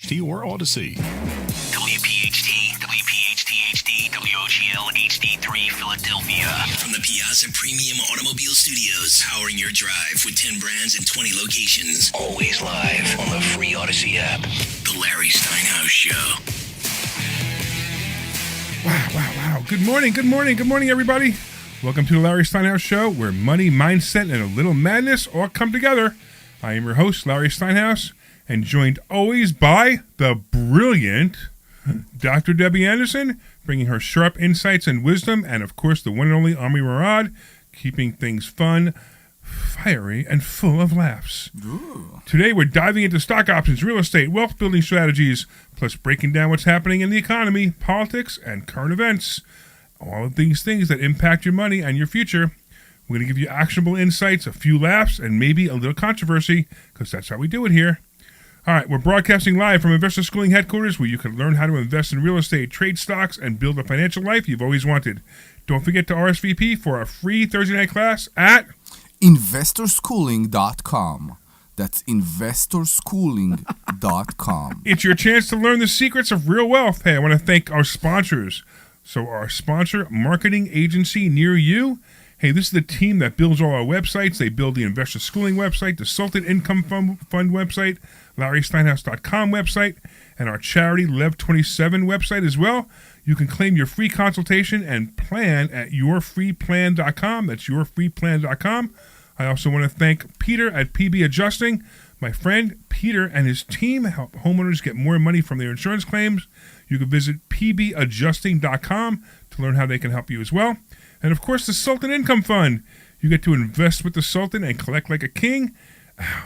Or Odyssey. WPHT, WPHT-HD, WOGL HD3 Philadelphia. From the Piazza Premium Automobile Studios, powering your drive with 10 brands and 20 locations. Always live on the free Odyssey app. The Larry Steinhouse Show. Wow. Good morning, everybody. Welcome to the Larry Steinhouse Show, where money, mindset, and a little madness all come together. I am your host, Larry Steinhouse, and joined always by the brilliant Dr. Debbie Anderson, bringing her sharp insights and wisdom, and of course the one and only Omri Morad, keeping things fun, fiery, and full of laughs. Ooh. Today we're diving into stock options, real estate, wealth building strategies, plus breaking down what's happening in the economy, politics, and current events. All of these things that impact your money and your future. We're going to give you actionable insights, a few laughs, and maybe a little controversy, because that's how we do it here. All right, we're broadcasting live from Investor Schooling Headquarters, where you can learn how to invest in real estate, trade stocks, and build a financial life you've always wanted. Don't forget to RSVP for our free Thursday night class at investorschooling.com. That's investorschooling.com. It's your chance to learn the secrets of real wealth. Hey, I want to thank our sponsors. So our sponsor, Marketing Agency Near You. Hey, this is the team that builds all our websites. They build the Investor Schooling website, the Sultan Income Fund website, LarrySteinhouse.com website, and our charity Lev27 website as well. You can claim your free consultation and plan at yourfreeplan.com. That's yourfreeplan.com. I also want to thank Peter at PB Adjusting. My friend Peter and his team help homeowners get more money from their insurance claims. You can visit pbadjusting.com to learn how they can help you as well. And of course, the Sultan Income Fund. You get to invest with the Sultan and collect like a king.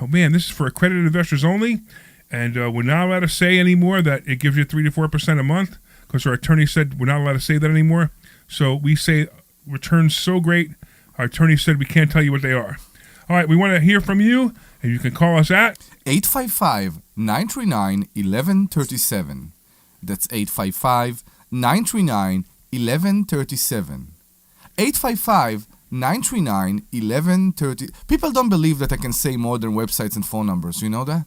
Oh man, this is for accredited investors only. And we're not allowed to say anymore that it gives you 3 to 4% a month, because our attorney said we're not allowed to say that anymore. So we say returns so great, our attorney said we can't tell you what they are. All right, we want to hear from you, and you can call us at 855-939-1137. That's 855-939-1137. 855-939-1130. People don't believe that I can say more than websites and phone numbers. You know that?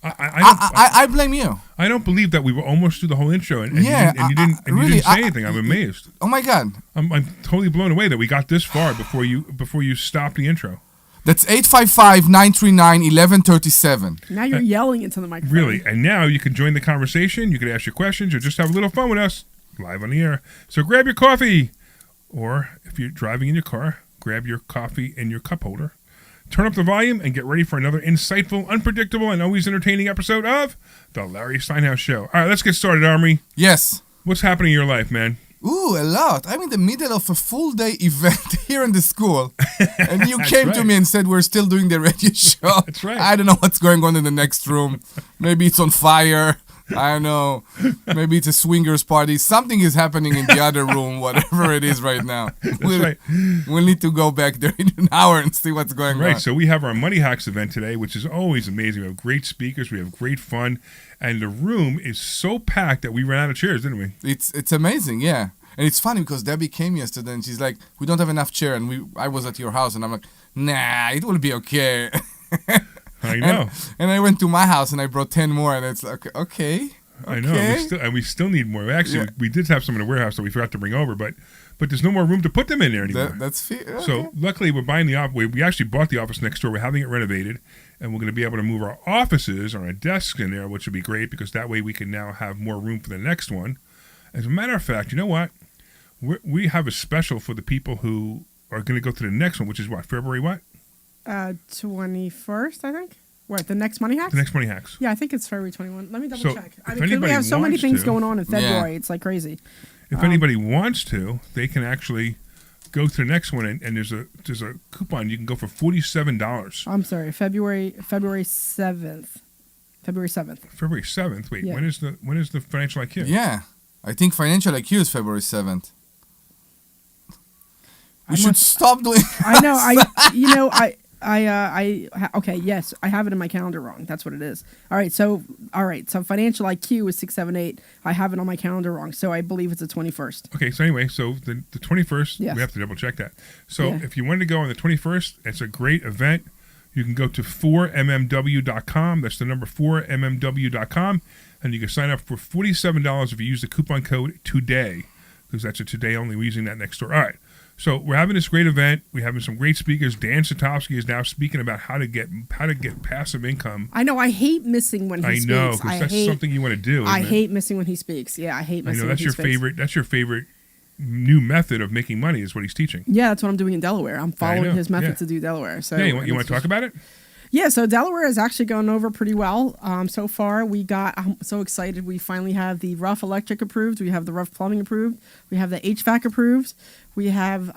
I blame you. I don't believe that we were almost through the whole intro, and you didn't say anything. I'm amazed. Oh my God! I'm totally blown away that we got this far before you stopped the intro. That's 855-939-1137. Now you're yelling into the microphone. Really, and now you can join the conversation. You can ask your questions or just have a little fun with us live on the air. So grab your coffee, or if you're driving in your car, grab your coffee in your cup holder. Turn up the volume and get ready for another insightful, unpredictable, and always entertaining episode of The Larry Steinhouse Show. All right, let's get started, Omri. Yes. What's happening in your life, man? Ooh, a lot. I'm in the middle of a full-day event here in the school. And you came to me and said we're still doing the radio show. That's right. I don't know what's going on in the next room. Maybe it's on fire. I don't know. Maybe it's a swingers party. Something is happening in the other room, whatever it is right now. Right. We'll need to go back there in an hour and see what's going on. Right, so we have our Money Hacks event today, which is always amazing. We have great speakers. We have great fun. And the room is so packed that we ran out of chairs, didn't we? It's amazing, yeah. And it's funny because Debbie came yesterday and she's like, we don't have enough chair. And I was at your house and I'm like, nah, it will be okay. I know. And I went to my house and I brought 10 more, and it's like, okay. I know. We still need more. Actually, we did have some in the warehouse that we forgot to bring over, but there's no more room to put them in there anymore. That's fair. Okay. So luckily, we're buying the office. We actually bought the office next door. We're having it renovated, and we're going to be able to move our offices or our desks in there, which would be great because that way we can now have more room for the next one. As a matter of fact, you know what? We have a special for the people who are going to go to the next one, which is what, February what? 21st, I think. What, the next Money Hacks? The next Money Hacks. Yeah, I think it's February 21. Let me double check. I mean, anybody we have so many things to, going on in February. It's like crazy. If anybody wants to, they can actually go to the next one, and there's a coupon. You can go for $47. I'm sorry, February 7th. February 7th. February 7th. Wait, yeah. when is the Financial IQ? Yeah, I think Financial IQ is February 7th. We should stop doing. I know. Okay, yes, I have it in my calendar wrong. That's what it is. All right, so Financial IQ is 678. I have it on my calendar wrong, so I believe it's the 21st. Okay, so anyway, so the 21st, yes. We have to double check that. So if you wanted to go on the 21st, it's a great event. You can go to 4mmw.com. That's the number 4mmw.com. And you can sign up for $47 if you use the coupon code TODAY, because that's a today only. We're using that next door. All right. So we're having this great event. We're having some great speakers. Dan Satowski is now speaking about how to get passive income. I know. I hate missing when he speaks. I know, because that's something you want to do. I hate missing when he speaks. Yeah, I hate missing. I know when that's he your speaks. favorite. That's your favorite new method of making money is what he's teaching. Yeah, that's what I'm doing in Delaware. I'm following his method yeah. to do Delaware. So Yeah, you want to talk about it? Yeah, so Delaware is actually going over pretty well so far. I'm so excited. We finally have the rough electric approved. We have the rough plumbing approved. We have the HVAC approved. We have,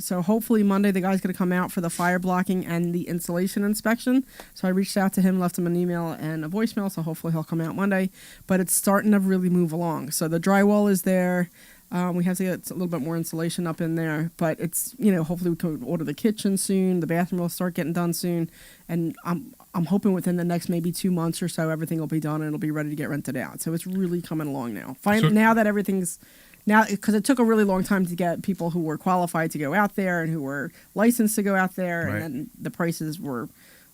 so hopefully Monday the guy's going to come out for the fire blocking and the insulation inspection. So I reached out to him, left him an email and a voicemail, so hopefully he'll come out Monday. But it's starting to really move along. So the drywall is there. We have to get a little bit more insulation up in there, but it's, hopefully we can order the kitchen soon. The bathroom will start getting done soon. And I'm hoping within the next maybe 2 months or so, everything will be done and it'll be ready to get rented out. So it's really coming along now. Now that everything's, because it took a really long time to get people who were qualified to go out there and who were licensed to go out there. Right. And then the prices were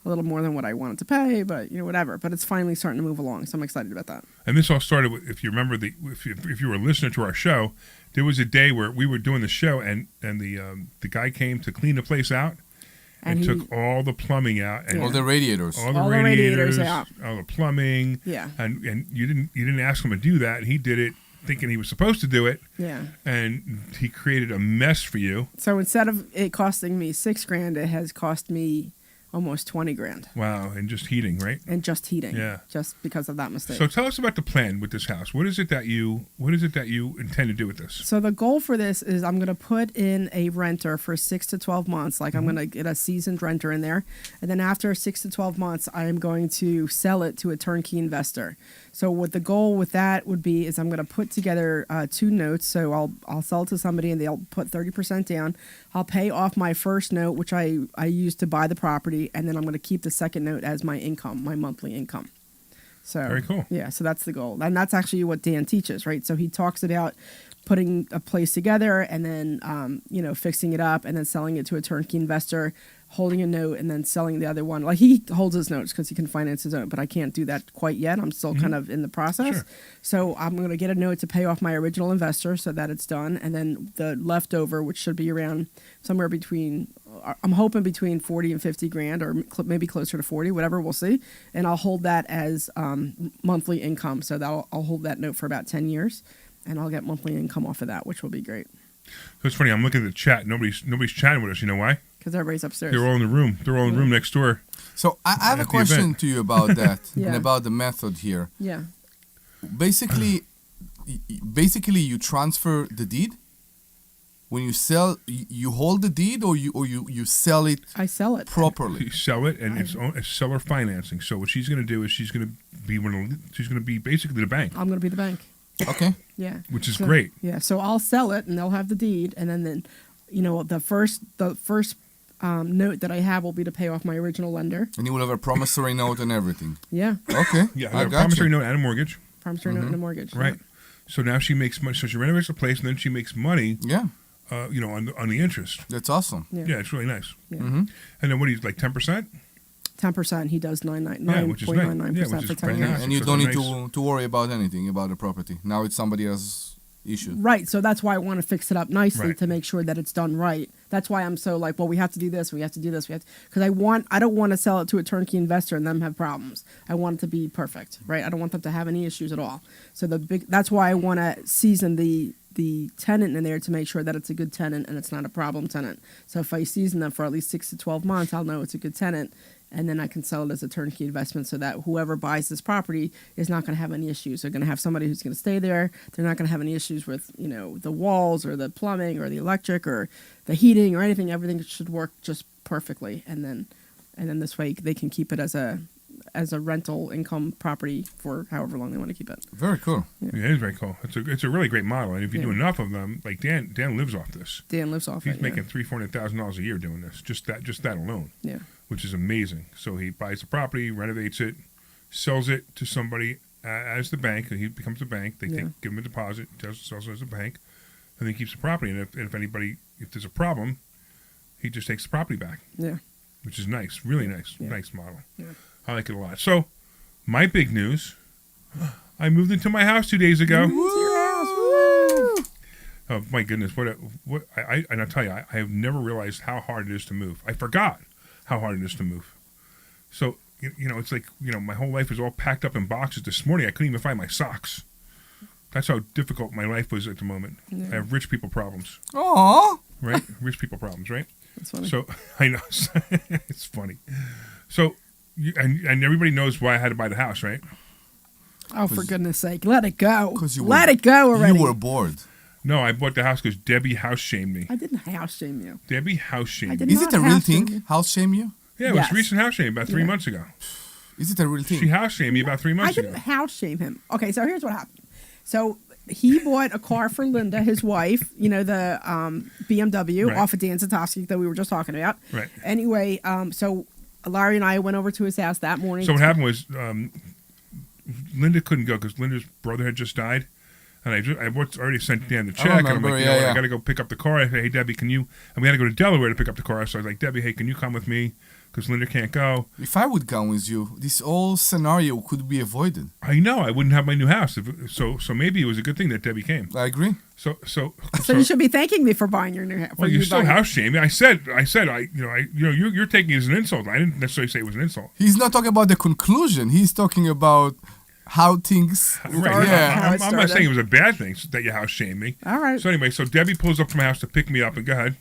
a little more than what I wanted to pay, but whatever. But it's finally starting to move along, so I'm excited about that. And this all started with, if you remember, if you were a listener to our show, there was a day where we were doing the show, and the guy came to clean the place out, and took all the plumbing out, and all the radiators, all the radiators out, all the plumbing, yeah. And you didn't ask him to do that. He did it thinking he was supposed to do it, yeah. And he created a mess for you. So instead of it costing me $6,000, it has cost me almost $20,000. Wow, and just heating, right? And just heating. Yeah. Just because of that mistake. So tell us about the plan with this house. What is it that you intend to do with this? So the goal for this is I'm going to put in a renter for 6 to 12 months. Like I'm going to get a seasoned renter in there. And then after 6 to 12 months, I am going to sell it to a turnkey investor. So what the goal with that would be is I'm going to put together 2 notes. So I'll sell it to somebody and they'll put 30% down. I'll pay off my first note, which I used to buy the property, and then I'm going to keep the second note as my income, my monthly income. So very cool. Yeah, so that's the goal. And that's actually what Dan teaches, right? So he talks about putting a place together and then, fixing it up and then selling it to a turnkey investor, holding a note and then selling the other one. Like he holds his notes because he can finance his own, but I can't do that quite yet. I'm still kind of in the process. Sure. So I'm going to get a note to pay off my original investor so that it's done. And then the leftover, which should be around somewhere between, I'm hoping between 40 and 50 grand, or maybe closer to 40, whatever, we'll see. And I'll hold that as monthly income. So I'll hold that note for about 10 years and I'll get monthly income off of that, which will be great. So it's funny. I'm looking at the chat. Nobody's chatting with us. You know why? Because everybody's upstairs. They're all in the room. They're all in the room next door. So I have a question to you about that Yeah. and about the method here. Yeah. Basically, you transfer the deed. When you sell, you hold the deed, or you sell it. I sell it You properly. sell it, and it's seller financing. So what she's going to do is she's going to be basically the bank. I'm going to be the bank. Okay. Yeah. Which is great. Yeah. So I'll sell it, and they'll have the deed, and then the first note that I have will be to pay off my original lender. And you will have a promissory note and everything. Yeah. Okay. Yeah, I a got promissory you. note and a mortgage. Promissory note and a mortgage. Right. So now she makes money. So she renovates the place, and then she makes money. Yeah. On the interest. That's awesome. Yeah, it's really nice. Yeah. Mm-hmm. And then what do you like 10%? 10%. He does 9.99% which is nice. Yeah, for which is 10 fantastic. years. And you So don't it's need to worry about anything about the property. Now it's somebody else's issue. Right. So that's why I want to fix it up nicely Right. to make sure that it's done right. That's why I'm so like, well, we have to do this. We have to do this. Because I don't want to sell it to a turnkey investor and them have problems. I want it to be perfect. Right. I don't want them to have any issues at all. So that's why I want to season the tenant in there to make sure that it's a good tenant and it's not a problem tenant. So if I season them for at least 6 to 12 months, I'll know it's a good tenant, and then I can sell it as a turnkey investment so that whoever buys this property is not going to have any issues. They're going to have somebody who's going to stay there. They're not going to have any issues with, the walls or the plumbing or the electric or the heating or anything. Everything should work just perfectly. And then this way they can keep it as a rental income property for however long they want to keep it. Very cool. Yeah, it is very cool. It's a really great model, and if you do enough of them, like Dan lives off this. Dan lives off He's it. making $300,000 a year doing this, just that alone. Yeah. Which is amazing. So he buys the property, renovates it, sells it to somebody as the bank. He becomes a bank. They give him a deposit, sells it as a bank, and then he keeps the property. And if there's a problem, he just takes the property back. Yeah. which is nice. Really nice. Yeah. Nice model. Yeah. I like it a lot. So, my big news, I moved into my house 2 days ago. It's your house. Woo! Oh my goodness! And I'll tell you, I have never realized how hard it is to move. I forgot how hard it is to move. So it's like my whole life was all packed up in boxes. This morning I couldn't even find my socks. That's how difficult my life was at the moment. Yeah. I have rich people problems, Aww. right? Rich people problems, right? That's funny. So I know it's funny. So and everybody knows why I had to buy the house, right? Oh, for goodness sake, let it go. Because Let it go already. You were bored. No, I bought the house because Debbie house shamed me. I didn't house shame you. Debbie house shamed I me. did Is not it a real have to. thing? House shame you? Yeah, it was Yes. recent house shaming about 3 Yeah. months ago. Is it a real thing? She house shamed me about 3 I months didn't ago. house shame him. Okay, so here's what happened. So he bought a car for Linda, his wife, the BMW Right. off of Dan Zatowski that we were just talking about. Right. Anyway, so Larry and I went over to his house that morning. So what happened was Linda couldn't go because Linda's brother had just died. And I already sent Dan the check. And I'm remember, like, yeah. I got to go pick up the car. I said, hey, Debbie, can you? And we had to go to Delaware to pick up the car. So I was like, Debbie, hey, can you come with me? Because Linda can't go. If I would come with you, this whole scenario could be avoided. I know. I wouldn't have my new house. So maybe it was a good thing that Debbie came. I agree. So you should be thanking me for buying your new house. well, you're still house shaming. I said, you're taking it as an insult. I didn't necessarily say it was an insult. He's not talking about the conclusion. He's talking about how things. Right. Yeah. How it I'm not started. saying it was a bad thing that your house shamed me. All right. So anyway, Debbie pulls up to my house to pick me up, and go ahead.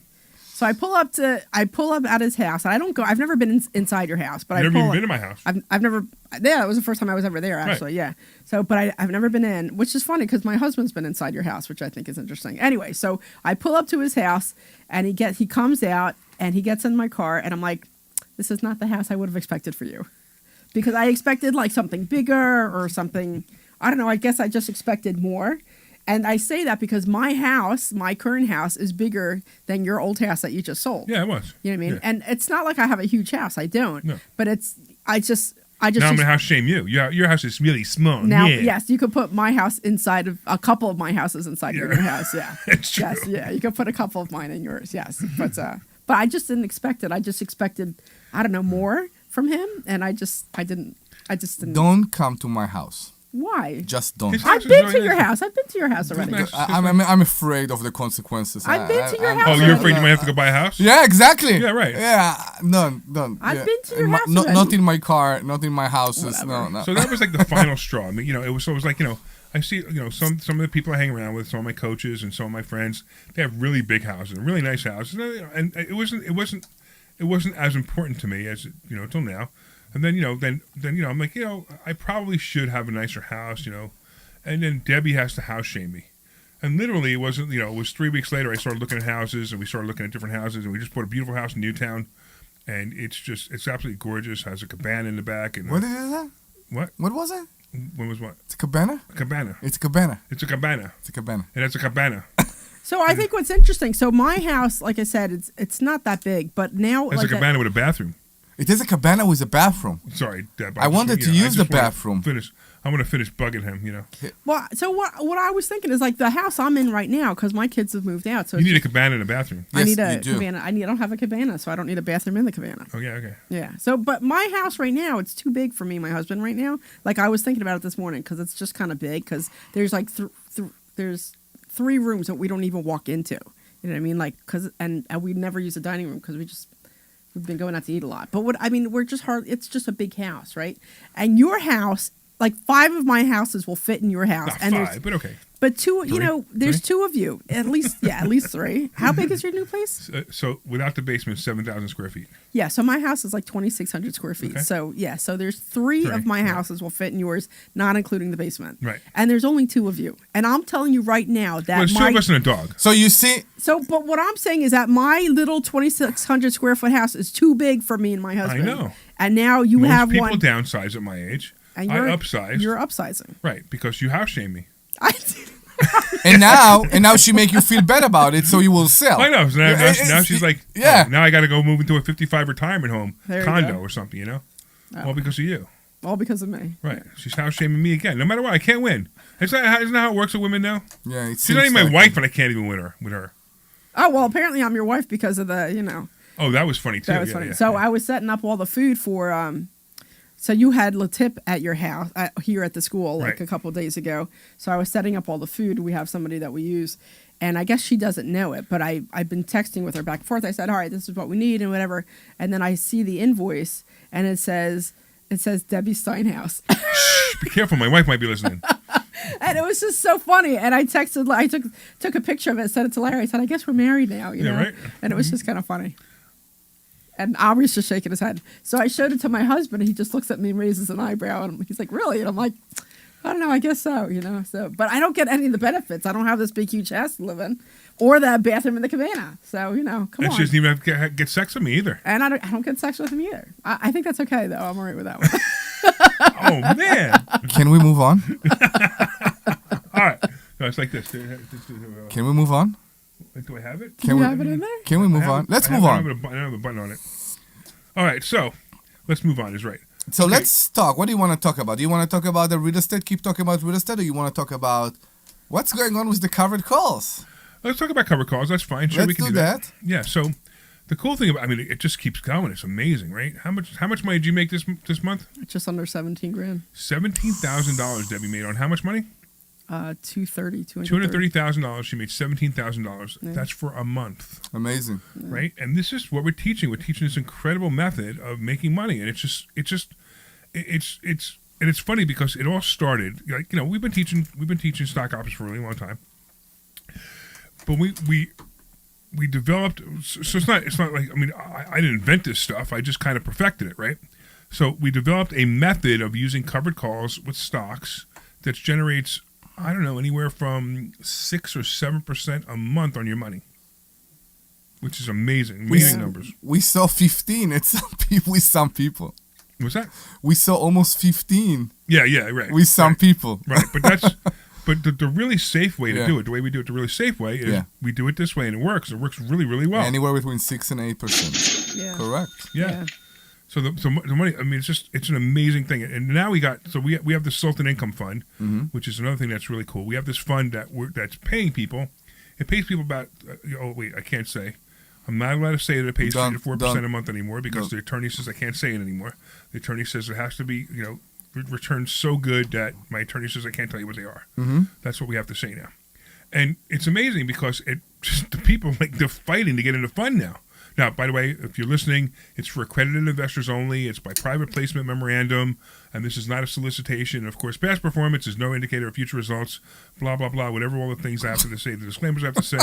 So I pull up at his house, and I don't go. I've never been inside your house, but You've never I even pull. been to my house. I've never. Yeah, that was the first time I was ever there. Actually, yeah. So, but I've never been in, which is funny because my husband's been inside your house, which I think is interesting. Anyway, so I pull up to his house, and he comes out, and he gets in my car, and I'm like, this is not the house I would have expected for you, because I expected like something bigger or something. I don't know. I guess I just expected more. And I say that because my house, my current house, is bigger than your old house that you just sold. Yeah, it was. You know what I mean? Yeah. And it's not like I have a huge house. I don't. No. But I just. Now I'm gonna house shame you. Your house is really small. Now, yeah. yes, you could put my house inside of a couple of my houses inside your new house. Yeah, It's true. Yes, yeah, you could put a couple of mine in yours. Yes, but I just didn't expect it. I just expected, I don't know, more from him, and I just didn't. Don't come to my house. Why? Just don't. His I've house is been really to your nice. house. I've been to your house already. nice. I'm afraid of the consequences. I've been to your I'm- house Oh, you're afraid you might have to go buy a house? Yeah, exactly. Yeah, right. Yeah, none. I've yeah. been to your house Not already. in my car, not in my houses. Whatever. No. So that was like the final straw. I mean, it was like, I see, some of the people I hang around with, some of my coaches and some of my friends, they have really big houses, really nice houses, and it wasn't as important to me as till now. And then I'm like, I probably should have a nicer house, and then Debbie has to house shame me. And literally, it wasn't, it was 3 weeks later. I started looking at houses, and we started looking at different houses, and we just bought a beautiful house in Newtown, and it's absolutely gorgeous. Has a cabana in the back, and What is that? what? What was it? When was what? It's a cabana? A cabana. It's a cabana. It's a cabana. It's a cabana. And it's a cabana. So I think what's interesting. So my house, like I said, it's not that big, but now It's like a cabana with a bathroom. It is a cabana with a bathroom. Sorry, Deb. I wanted to use the bathroom. I'm going to finish bugging him, Well, so what I was thinking is like the house I'm in right now because my kids have moved out. So You need a cabana and a bathroom. I need Yes, a you do. cabana. I don't have a cabana, so I don't need a bathroom in the cabana. Oh, yeah, okay. Yeah. So, but my house right now, it's too big for me, and my husband right now. Like I was thinking about it this morning because it's just kind of big. Because there's like there's 3 rooms that we don't even walk into. You know what I mean? Like and we never use the dining room because we've been going out to eat a lot. But we're just it's just a big house, right? And your house, like 5 of my houses will fit in your house. Not and 5, but okay. But 2, Three? there's Three? 2 of you. At least 3. How big is your new place? So without the basement, 7,000 square feet. Yeah, so my house is like 2,600 square feet. Okay. So, yeah, so there's 3 of my right. houses will fit in yours, not including the basement. Right. And there's only 2 of you. And I'm telling you right now that Well, it's 2 of us and a dog. So you see, but what I'm saying is that my little 2,600 square foot house is too big for me and my husband. know. And now you Most have people one. downsize at my age. And I upsize. You're upsizing. Right, because you house shame me. I did. and now she make you feel bad about it, so you will sell. I know. So now she's like, yeah. oh, now I got to go move into a 55 retirement home, There you condo go. or something, Oh. All because of you. All because of me. Right. She's house shaming me again. No matter what, I can't win. Isn't that how it works with women now? Yeah, it She's not seems even my like wife, and I can't even win her. Oh, well, apparently I'm your wife because of the, Oh, that was funny too. That was Yeah, funny. yeah, So yeah. I was setting up all the food for. So you had Latip at your house here at the school like Right. a couple of days ago. So I was setting up all the food. We have somebody that we use, and I guess she doesn't know it, but I've been texting with her back and forth. I said, "All right, this is what we need," and whatever. And then I see the invoice, and it says Debbie Steinhouse, Shh, be careful. My wife might be listening. and it was just so funny. And I texted, I took a picture of it, sent it to Larry. I said, "I guess we're married now," you Yeah, know. right. And it was just kind of funny. And Omri's just shaking his head. So I showed it to my husband, and he just looks at me and raises an eyebrow, and he's like, "Really?" And I'm like, "I don't know. I guess so, you know." So, but I don't get any of the benefits. I don't have this big, huge house to live in, or that bathroom in the cabana. So, you know, come And on. she doesn't even have to get sex with me either. And I don't get sex with him either. I think that's okay, though. I'm all right with that one. Oh man! Can we move on? All right. No, it's like this. Can we move on? Do I have it? Do you have it in there? Can we move on? Let's move on. I don't have a button on it. All right, so let's move on. Is right. So Okay. let's talk. What do you want to talk about? Do you want to talk about the real estate? Keep talking about real estate, or you want to talk about what's going on with the covered calls? Let's talk about cover calls. That's fine. Sure, we Let's can do do that. that. Yeah. So the cool thing about, I mean, it just keeps going. It's amazing, right? How much money did you make this month? Just under 17 grand. $17,000 Debbie made on how much money? 230. $230,000. She made $17,000. Yeah. That's for a month, Amazing. right? And this is what we're teaching. We're teaching this incredible method of making money, and it's funny because it all started like, you know, we've been teaching stock options for a really long time, but we developed. So it's not like, I mean, I didn't invent this stuff. I just kind of perfected it, right? So we developed a method of using covered calls with stocks that generates, I don't know, anywhere from 6 or 7% a month on your money, which is amazing. Amazing numbers. We saw 15 at with some people. What's that? We saw almost 15 Yeah, right. with some right, people. Right, but that's but the really safe way to Yeah. do it, the way we do it, the really safe way is Yeah. we do it this way, and it works. It works really, really well. Anywhere between 6 and 8%. Yeah. Correct. Yeah. So the money, I mean, it's an amazing thing. And now we have the Sultan Income Fund, which is another thing that's really cool. We have this fund that's paying people. It pays people about, oh wait, I can't say. I'm not allowed to say that it pays 3 to 4% a month anymore because the attorney says I can't say it anymore. The attorney says it has to be, you know, returns so good that my attorney says I can't tell you what they are. That's what we have to say now. And it's amazing because the people, like, they're fighting to get in the fund now. Now, by the way, if you're listening, it's for accredited investors only. It's by private placement memorandum, and this is not a solicitation. Of course, past performance is no indicator of future results, blah, blah, blah, whatever all the things I have to say, the disclaimers I have to say.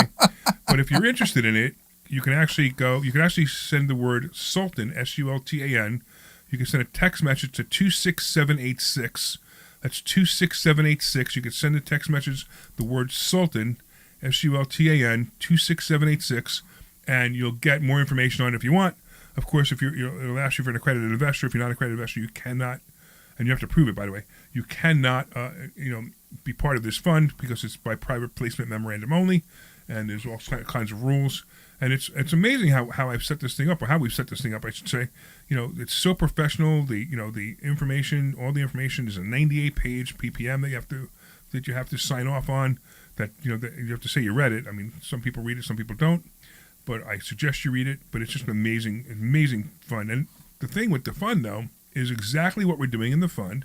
But if you're interested in it, you can actually send the word Sultan, SULTAN. You can send a text message to 26786. That's 26786. You can send a text message, the word Sultan, SULTAN, 26786. And you'll get more information on it if you want. Of course, if it'll ask you for an accredited investor. If you're not an accredited investor, you cannot, and you have to prove it, by the way. You cannot, be part of this fund because it's by private placement memorandum only, and there's all kinds of rules. And it's amazing how I've set this thing up, or how we've set this thing up, I should say. You know, it's so professional. The information, all the information is a 98-page PPM that you have to sign off on. That that you have to say you read it. I mean, some people read it, some people don't. But I suggest you read it. But it's just an amazing fund. And the thing with the fund, though, is exactly what we're doing in the fund.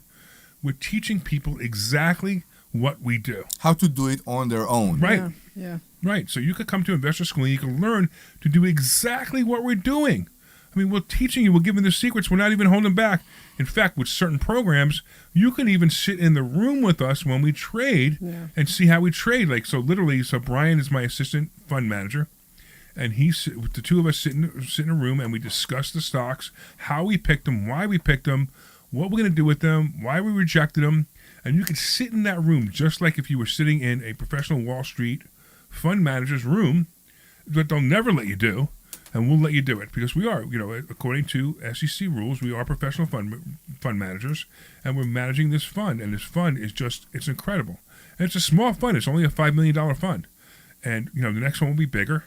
We're teaching people exactly what we do. How to do it on their own. Right. Yeah. Right. So you could come to investor school and you can learn to do exactly what we're doing. I mean, we're teaching you, we're giving the secrets, we're not even holding back. In fact, with certain programs, you can even sit in the room with us when we trade and see how we trade. Like, so literally, Brian is my assistant fund manager. And the two of us sit in a room and we discuss the stocks, how we picked them, why we picked them, what we're going to do with them, why we rejected them. And you can sit in that room just like if you were sitting in a professional Wall Street fund manager's room, but they'll never let you do, and we'll let you do it because we are, according to SEC rules, we are professional fund managers, and we're managing this fund. And this fund is it's incredible. And it's a small fund. It's only a $5 million fund. And, the next one will be bigger.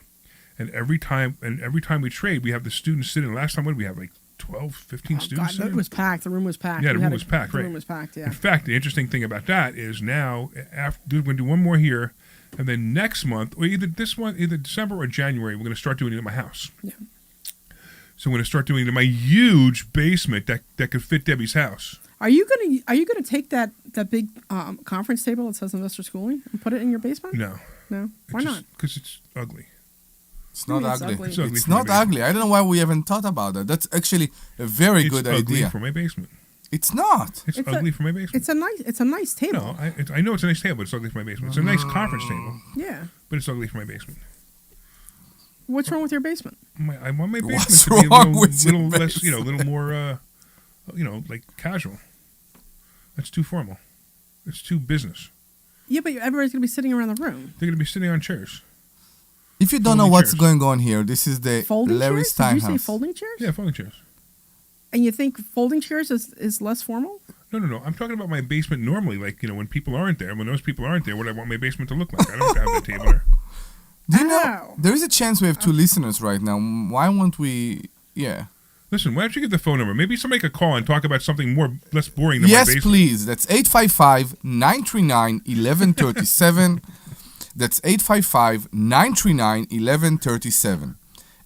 And every time we trade, we have the students sitting. Last time, what did we have, like 12, 15 students sitting? It was packed. The room was packed. Yeah, the room was packed, right. The room was packed, yeah. In fact, the interesting thing about that is now, we're going to do one more here, and then next month, or either December or January, we're going to start doing it at my house. Yeah. So I'm going to start doing my huge basement that could fit Debbie's house. Are you gonna take that big conference table that says investor schooling and put it in your basement? No. Why not? Because it's ugly. It's not It's ugly. ugly. It's ugly It's for my not basement. ugly. I don't know why we haven't thought about that. That's actually a very good It's ugly idea. for my basement. It's not. It's It's ugly for my basement. It's a nice table. No, I know it's a nice table, but it's ugly for my basement. It's a nice conference table, Yeah. but it's ugly for my basement. What's wrong with your basement? I want my basement What's to be a wrong with your little less, basement? a little more, like casual. That's too formal. It's too business. Yeah, but everybody's gonna be sitting around the room. They're going to be sitting on chairs. If you don't know Folding what's chairs. going on here, this is the Folding Larry chairs? Did you say Steinhouse. folding chairs? Yeah, folding chairs. And you think folding chairs is less formal? No. I'm talking about my basement normally. Like, when people aren't there, when those people aren't there, what I want my basement to look like. I don't have to have the table there. Do you know, Ow. there is a chance we have two listeners right now. Why won't we, Listen, why don't you give the phone number? Maybe somebody could call and talk about something less boring than my Yes, basement. please. That's 855-939-1137. That's 855-939-1137.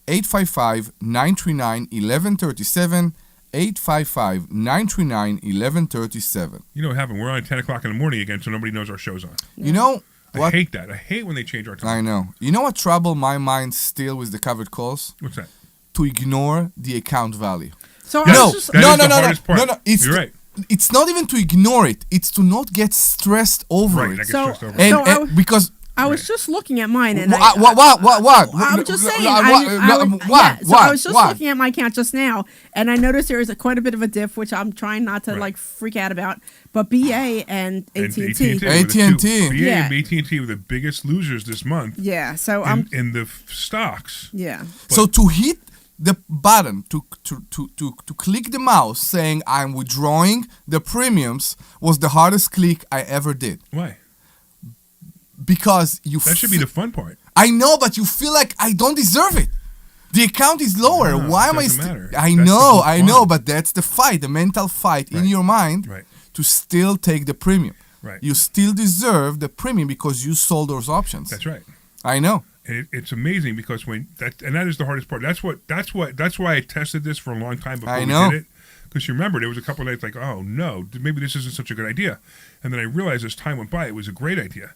855-939-1137. 855-939-1137. You know what happened? We're on at 10 o'clock in the morning again, so nobody knows our show's on. You know I what? hate that. I hate when they change our time. I know. You know what trouble my mind still with the covered calls? What's that? To ignore the account value. So Yeah, I No, was just that no, is no, the no, hardest part. no. It's You're right. It's not even to ignore it. It's to not get stressed over Right, I it. get So- stressed over. And, So I- because I was just looking at mine and what? I was just saying. So I was just looking at my account just now, and I noticed there is quite a bit of a diff, which I'm trying not to Right. like freak out about. But BA and AT&T, AT&T. AT&T. BA Yeah. and AT&T were the biggest losers this month yeah. So I'm in the stocks. yeah. So to hit the button to click the mouse saying I'm withdrawing the premiums was the hardest click I ever did Why? because you. That should be the fun part. I know, but you feel like I don't deserve it. The account is lower. No, Why it am I? doesn't matter. I That's the know, whole I fun. know, but that's the fight, the mental fight in Right. your mind Right. to still take the premium. Right. You still deserve the premium because you sold those options. That's right. I know. And it's amazing because that is the hardest part. That's why I tested this for a long time before I we know. did it. Because you remember there was a couple of days like, oh no, maybe this isn't such a good idea. And then I realized as time went by, it was a great idea.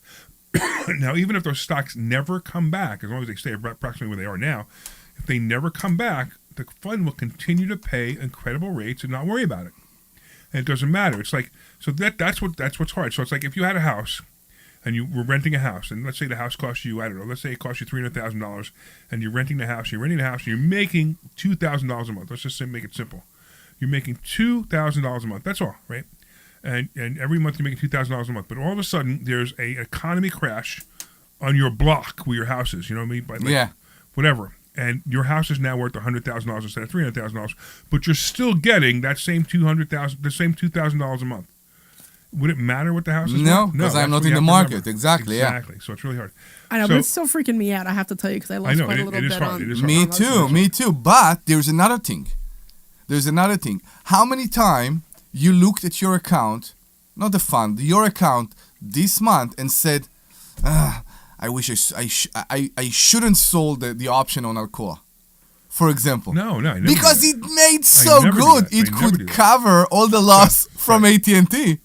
Now, even if those stocks never come back, as long as they stay approximately where they are now, if they never come back, the fund will continue to pay incredible rates and not worry about it. And it doesn't matter. It's like that's what's hard. So it's like if you had a house and you were renting a house, and let's say the house cost you, I don't know, let's say it cost you $300,000, and you're renting the house, and you're making $2,000 a month. Let's just say make it simple. You're making $2,000 a month. That's all, right? And every month you're making $2,000 a month. But all of a sudden there's a economy crash on your block where your house is. You know what I mean? But Yeah. Whatever. And your house is now worth $100,000 instead of $300,000, but you're still getting that same $2,000 a month. Would it matter what the house is No, worth? because I'm that's not what in you the have to market. remember. Exactly, yeah. Exactly. So it's really hard. I know, So- but it's still freaking me out. I have to tell you because I lost I know, quite it- a little it is bit hard, on. it is hard. Me on those. too, me too. But there's another thing. How many times you looked at your account, not the fund, your account this month and said, I wish I shouldn't sold the option on Alcoa, for example. No, I never Because do it made so never do good. that. I It never do could that. cover all the loss from AT&T. that.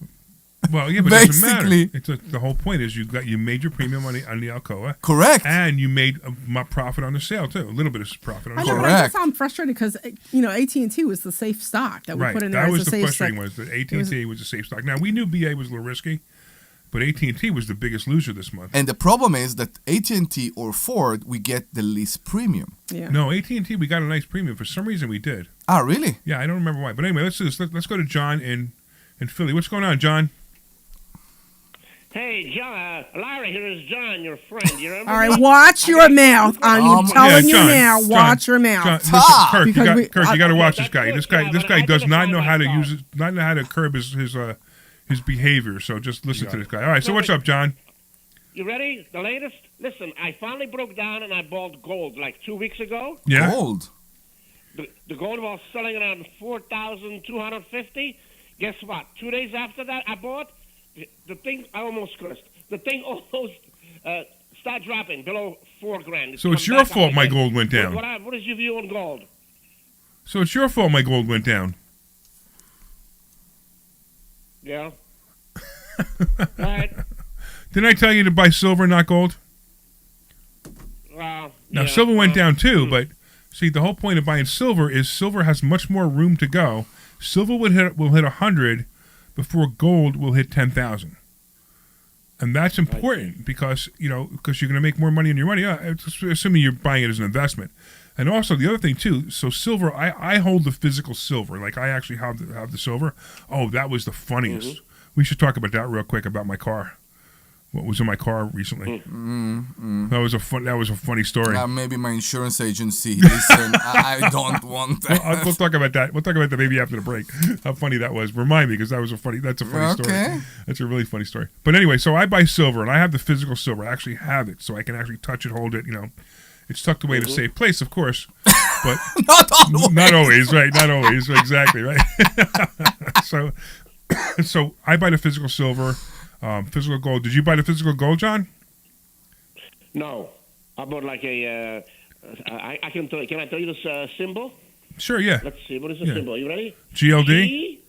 Well, yeah, but it doesn't basically- matter. The whole point is you made your premium on the Alcoa, Correct. and you made a profit on the sale too. A little bit of profit on I the know, sale. but I guess Correct. I'm frustrated because AT&T was the safe stock that we Right. put in there That as was a the safe frustrating stock. was that AT&T was a safe stock. Now we knew BA was a little risky, but AT&T was the biggest loser this month. And the problem is that AT&T or Ford, we get the least premium. Yeah. No, AT&T we got a nice premium for some reason we did. Ah, really? Yeah, I don't remember why. But anyway, let's do this. Let's go to John in Philly. What's going on, John? Hey, John, Larry, here is John, your friend. You remember? All right, me? watch your mouth. I'm telling you John, now, John, watch your mouth. John, listen, Ah! Kirk, Because you got to watch this that's guy. good. This guy Yeah, this but guy I does can not know define how to myself. use not know how to curb his behavior. So just listen to this guy. All right, so what's up, John? You ready? The latest? Listen, I finally broke down and I bought gold like 2 weeks ago. Yeah. Gold. The gold was selling around 4,250. Guess what? 2 days after that, I bought the thing. I almost cursed. The thing almost started dropping below $4,000. So it's come your back fault up my again. gold went down. What is your view on gold? So it's your fault my gold went down. Yeah. Right. Didn't I tell you to buy silver, not gold? Now, Now, silver went down too, but see, the whole point of buying silver is silver has much more room to go. Silver will hit 100 before gold will hit 10,000. And that's important because you're going to make more money in your money, assuming you're buying it as an investment. And also the other thing too, so silver, I hold the physical silver. Like I actually have the silver. Oh, that was the funniest. Mm-hmm. We should talk about that real quick about my car. What was in my car recently? That was a funny story. Maybe my insurance agency. Listen, I don't want that. We'll talk about that. We'll talk about that maybe after the break. How funny that was. Remind me because that's a funny story. That's a really funny story. But anyway, so I buy silver and I have the physical silver. I actually have it, so I can actually touch it, hold it. It's tucked away in a safe place, of course, but Not always. Not always, right? Not always, exactly, right? So I buy the physical silver. Physical gold. Did you buy the physical gold, John? No. How about like a? I can tell. Can I tell you this symbol? Sure, yeah. Let's see. What is the symbol? You ready? GLD?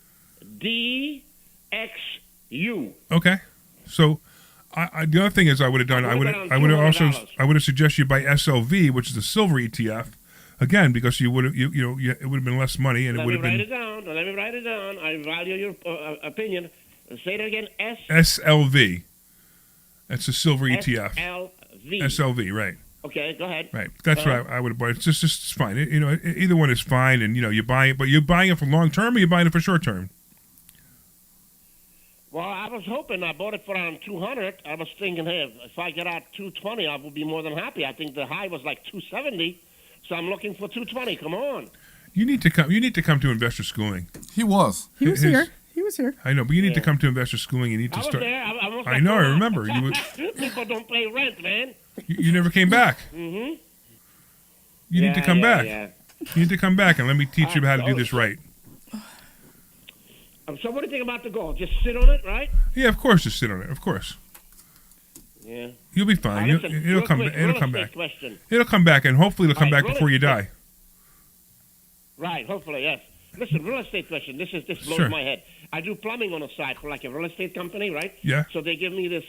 GDXU. Okay. So the other thing is I would have done. I would have suggested you buy SLV, which is the silver ETF. Again, because it would have been less money and it would have been. Let me write it down. I value your opinion. Say that again. SLV. That's a silver ETF. SLV, right. Okay, go ahead. Right. That's what I would have bought. It's just it's fine. Either one is fine, and you buy it, but you're buying it for long term or you're buying it for short term? Well, I was hoping I bought it for around 200. I was thinking, hey, if I get out 220, I will be more than happy. I think the high was like 270, so I'm looking for 220. Come on. You need to come. You need to come to investor schooling. He was. He was here. He was here. I know, but you need to come to investor schooling. You need to start. I know. I remember. People don't pay rent, man. You never came back. Mm-hmm. You need to come back. Yeah. You need to come back and let me teach you how to do this right. So what do you think about the gold? Just sit on it, right? Yeah, of course. Just sit on it. Of course. Yeah. You'll be fine. It'll come. It'll come back. Question. It'll come back, and hopefully it'll come back before you die. Right. Hopefully, yes. Listen, real estate question. This blows my head. I do plumbing on the side for like a real estate company, right? Yeah. So they give me this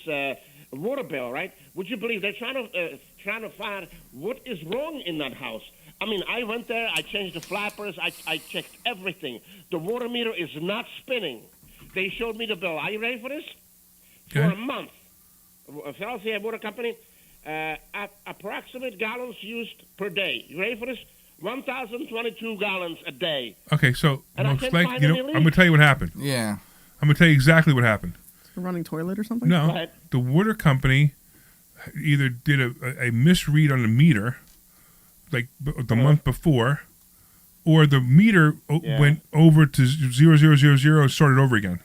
water bill, right? Would you believe they're trying to find what is wrong in that house? I mean, I went there, I changed the flappers, I checked everything. The water meter is not spinning. They showed me the bill. Are you ready for this? Okay. For a month, Philadelphia Water Company, approximate gallons used per day. You ready for this? 1,022 gallons a day. Okay, so And I'm I can't going find any to tell you what happened. Yeah. I'm going to tell you exactly what happened. A running toilet or something? Go No, ahead. the water company either did a misread on the meter, like the month before, or the meter went over to 0000, started over again.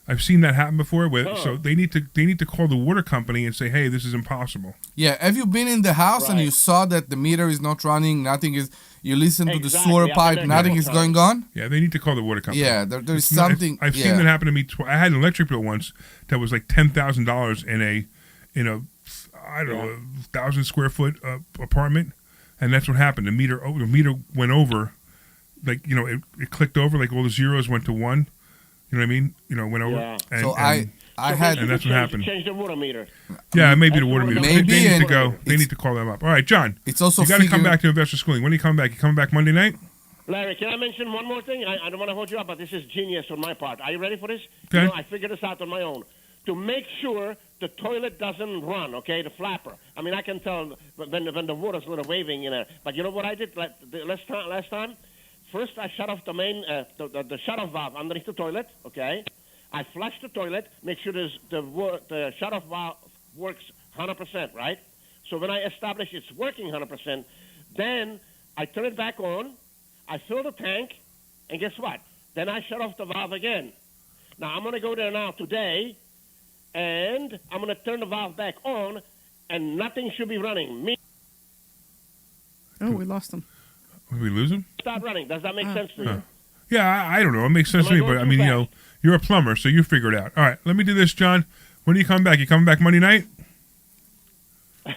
I've seen that happen before. So they need to call the water company and say, hey, this is impossible. Yeah. Have you been in the house and you saw that the meter is not running? Nothing is. You listen to the sewer pipe. Nothing is going on. Yeah, they need to call the water company. Yeah, there's something. I've seen that happen to me. I had an electric bill once that was like $10,000 in a I don't know 1,000 square foot apartment, and that's what happened. The meter went over, like it clicked over, like all the zeros went to one. You know what I mean? Went over. Yeah. And, So and that's what happened. Change the water meter. Yeah, maybe the water meter. Maybe, they need and to go. They need to call them up. All right, John. It's also you got to come back to investor schooling. When are you coming back? You coming back Monday night? Larry, can I mention one more thing? I don't want to hold you up, but this is genius on my part. Are you ready for this? Okay. I figured this out on my own. To make sure the toilet doesn't run, okay, the flapper. I mean, I can tell when the water's a little waving in there. But you know what I did last time? First, I shut off the main, the shut-off valve underneath the toilet, okay? I flush the toilet, make sure the shut-off valve works 100%, right? So when I establish it's working 100%, then I turn it back on, I fill the tank, and guess what? Then I shut off the valve again. Now, I'm going to go there now today, and I'm going to turn the valve back on, and nothing should be running. Oh, we lost him. Did we lose him? Stop running. Does that make sense to you? Yeah, I don't know. It makes sense to me, but I mean, you're a plumber, so you figure it out. All right, let me do this, John. When do you come back? You coming back Monday night? So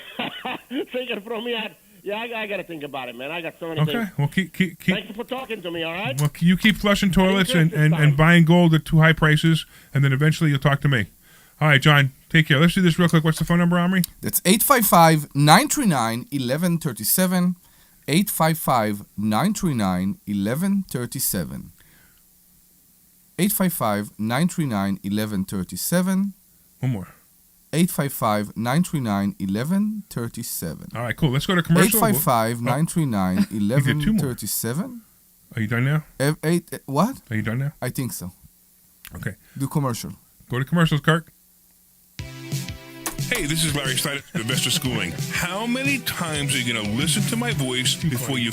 you can throw me out. Yeah, I got to think about it, man. I got so many Okay. things. Well, keep. Thank you for talking to me, all right? Well, you keep flushing toilets Merry Christmas and time. buying gold at too high prices, and then eventually you'll talk to me. All right, John. Take care. Let's do this real quick. What's the phone number, Omri? That's 855-939-1137. 855-939-1137. 855-939-1137. One more. 855-939-1137. All right, cool. Let's go to commercial. 855-939-1137. Are you done now? What? Are you done now? I think so. Okay. Do commercial. Go to commercials, Kirk. Hey, this is Larry Steinhouse with Investor Schooling. How many times are you going to listen to my voice before you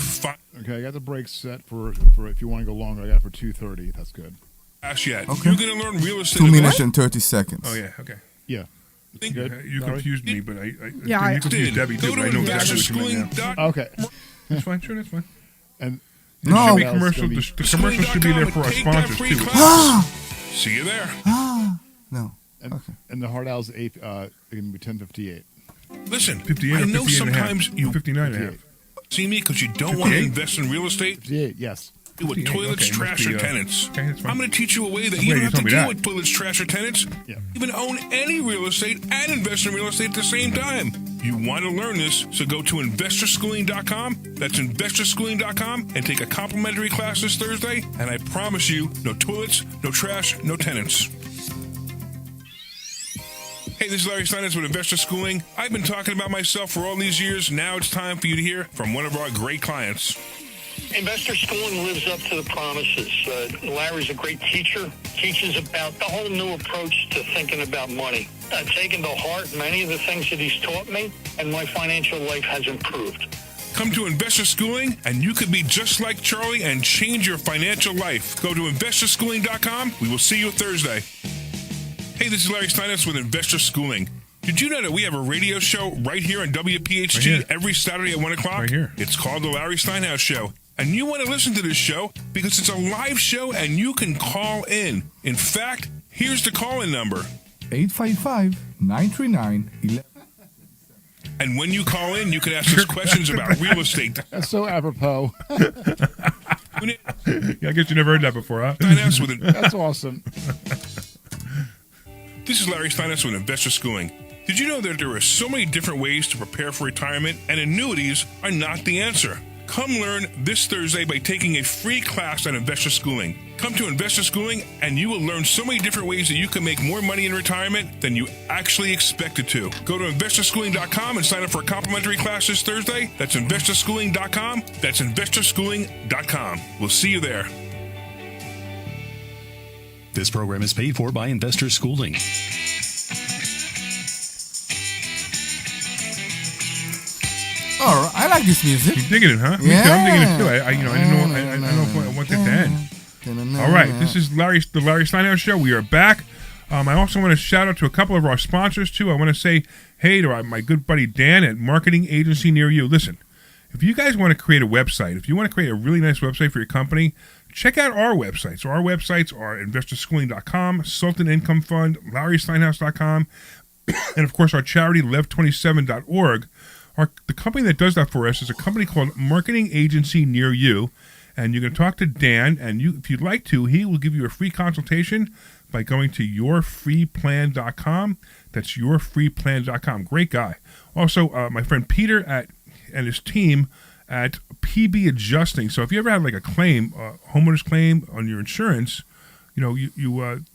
Okay, I got the brakes set for if you want to go longer. I got it for 2:30. That's good. fast yet? Okay. You're going to learn real estate. 2 minutes and 30 seconds. Oh, yeah. Okay. Yeah. Good. You Sorry? confused me, but Yeah, you confused Debbie too. Go But to I know exactly what you meant now. Okay. That's fine. Sure, that's fine. And There No. should be Else commercial. gonna be- The commercial should be there for our sponsors too. See you there. No. and, Okay. and the hard owl's eighth. Going to be 10:58. Listen, 58 I or know 58 and a half. sometimes you 59 and a half. see me because you don't want to 58? invest in real estate. 58. Yes. Deal with 58, toilets, okay, trash, must be, or tenants. okay, that's fine. I'm going to teach you a way that I'm you glad don't you have to told me deal that. with toilets, trash, or tenants. Yeah. Even own any real estate and invest in real estate at the same time. You want to learn this, so go to investorschooling.com. That's investorschooling.com and take a complimentary class this Thursday. And I promise you, no toilets, no trash, no tenants. Hey, this is Larry Steinhouse with Investor Schooling. I've been talking about myself for all these years. Now it's time for you to hear from one of our great clients. Investor Schooling lives up to the promises. Larry's a great teacher, teaches about the whole new approach to thinking about money. I've taken to heart many of the things that he's taught me, and my financial life has improved. Come to Investor Schooling, and you could be just like Charlie and change your financial life. Go to investorschooling.com. We will see you Thursday. Hey, this is Larry Steinhouse with Investor Schooling. Did you know that we have a radio show right here on WPHT Right here. every Saturday at 1 o'clock? Right here. It's called The Larry Steinhouse Show. And you want to listen to this show because it's a live show and you can call in. In fact, here's the call-in number. 855-939-1137. And when you call in, you can ask us questions about real estate. That's so apropos. Yeah, I guess you never heard that before, huh? Steinhouse with That's awesome. This is Larry Steinhouse with Investor Schooling. Did you know that there are so many different ways to prepare for retirement, and annuities are not the answer? Come learn this Thursday by taking a free class on Investor Schooling. Come to Investor Schooling, and you will learn so many different ways that you can make more money in retirement than you actually expected to. Go to investorschooling.com and sign up for a complimentary class this Thursday. That's investorschooling.com. That's investorschooling.com. We'll see you there. This program is paid for by Investor Schooling. Oh, I like this music. You're digging it, huh? Me too. I'm digging it too. I didn't know. I don't know if I want that to end. All right, this is the Larry Steinhouse Show. We are back. I also want to shout out to a couple of our sponsors too. I want to say hey to my good buddy Dan at Marketing Agency Near You. Listen, if you guys want to create a website, if you want to create a really nice website for your company, check out our websites. So our websites are investorschooling.com, Sultan Income Fund, LarrySteinhouse.com, and of course our charity Lev27.org. The company that does that for us is a company called Marketing Agency Near You, and you can talk to Dan, and if you'd like to, he will give you a free consultation by going to yourfreeplan.com. That's yourfreeplan.com. Great guy. Also, my friend Peter and his team at PB Adjusting. So if you ever had like a claim, homeowner's claim on your insurance, you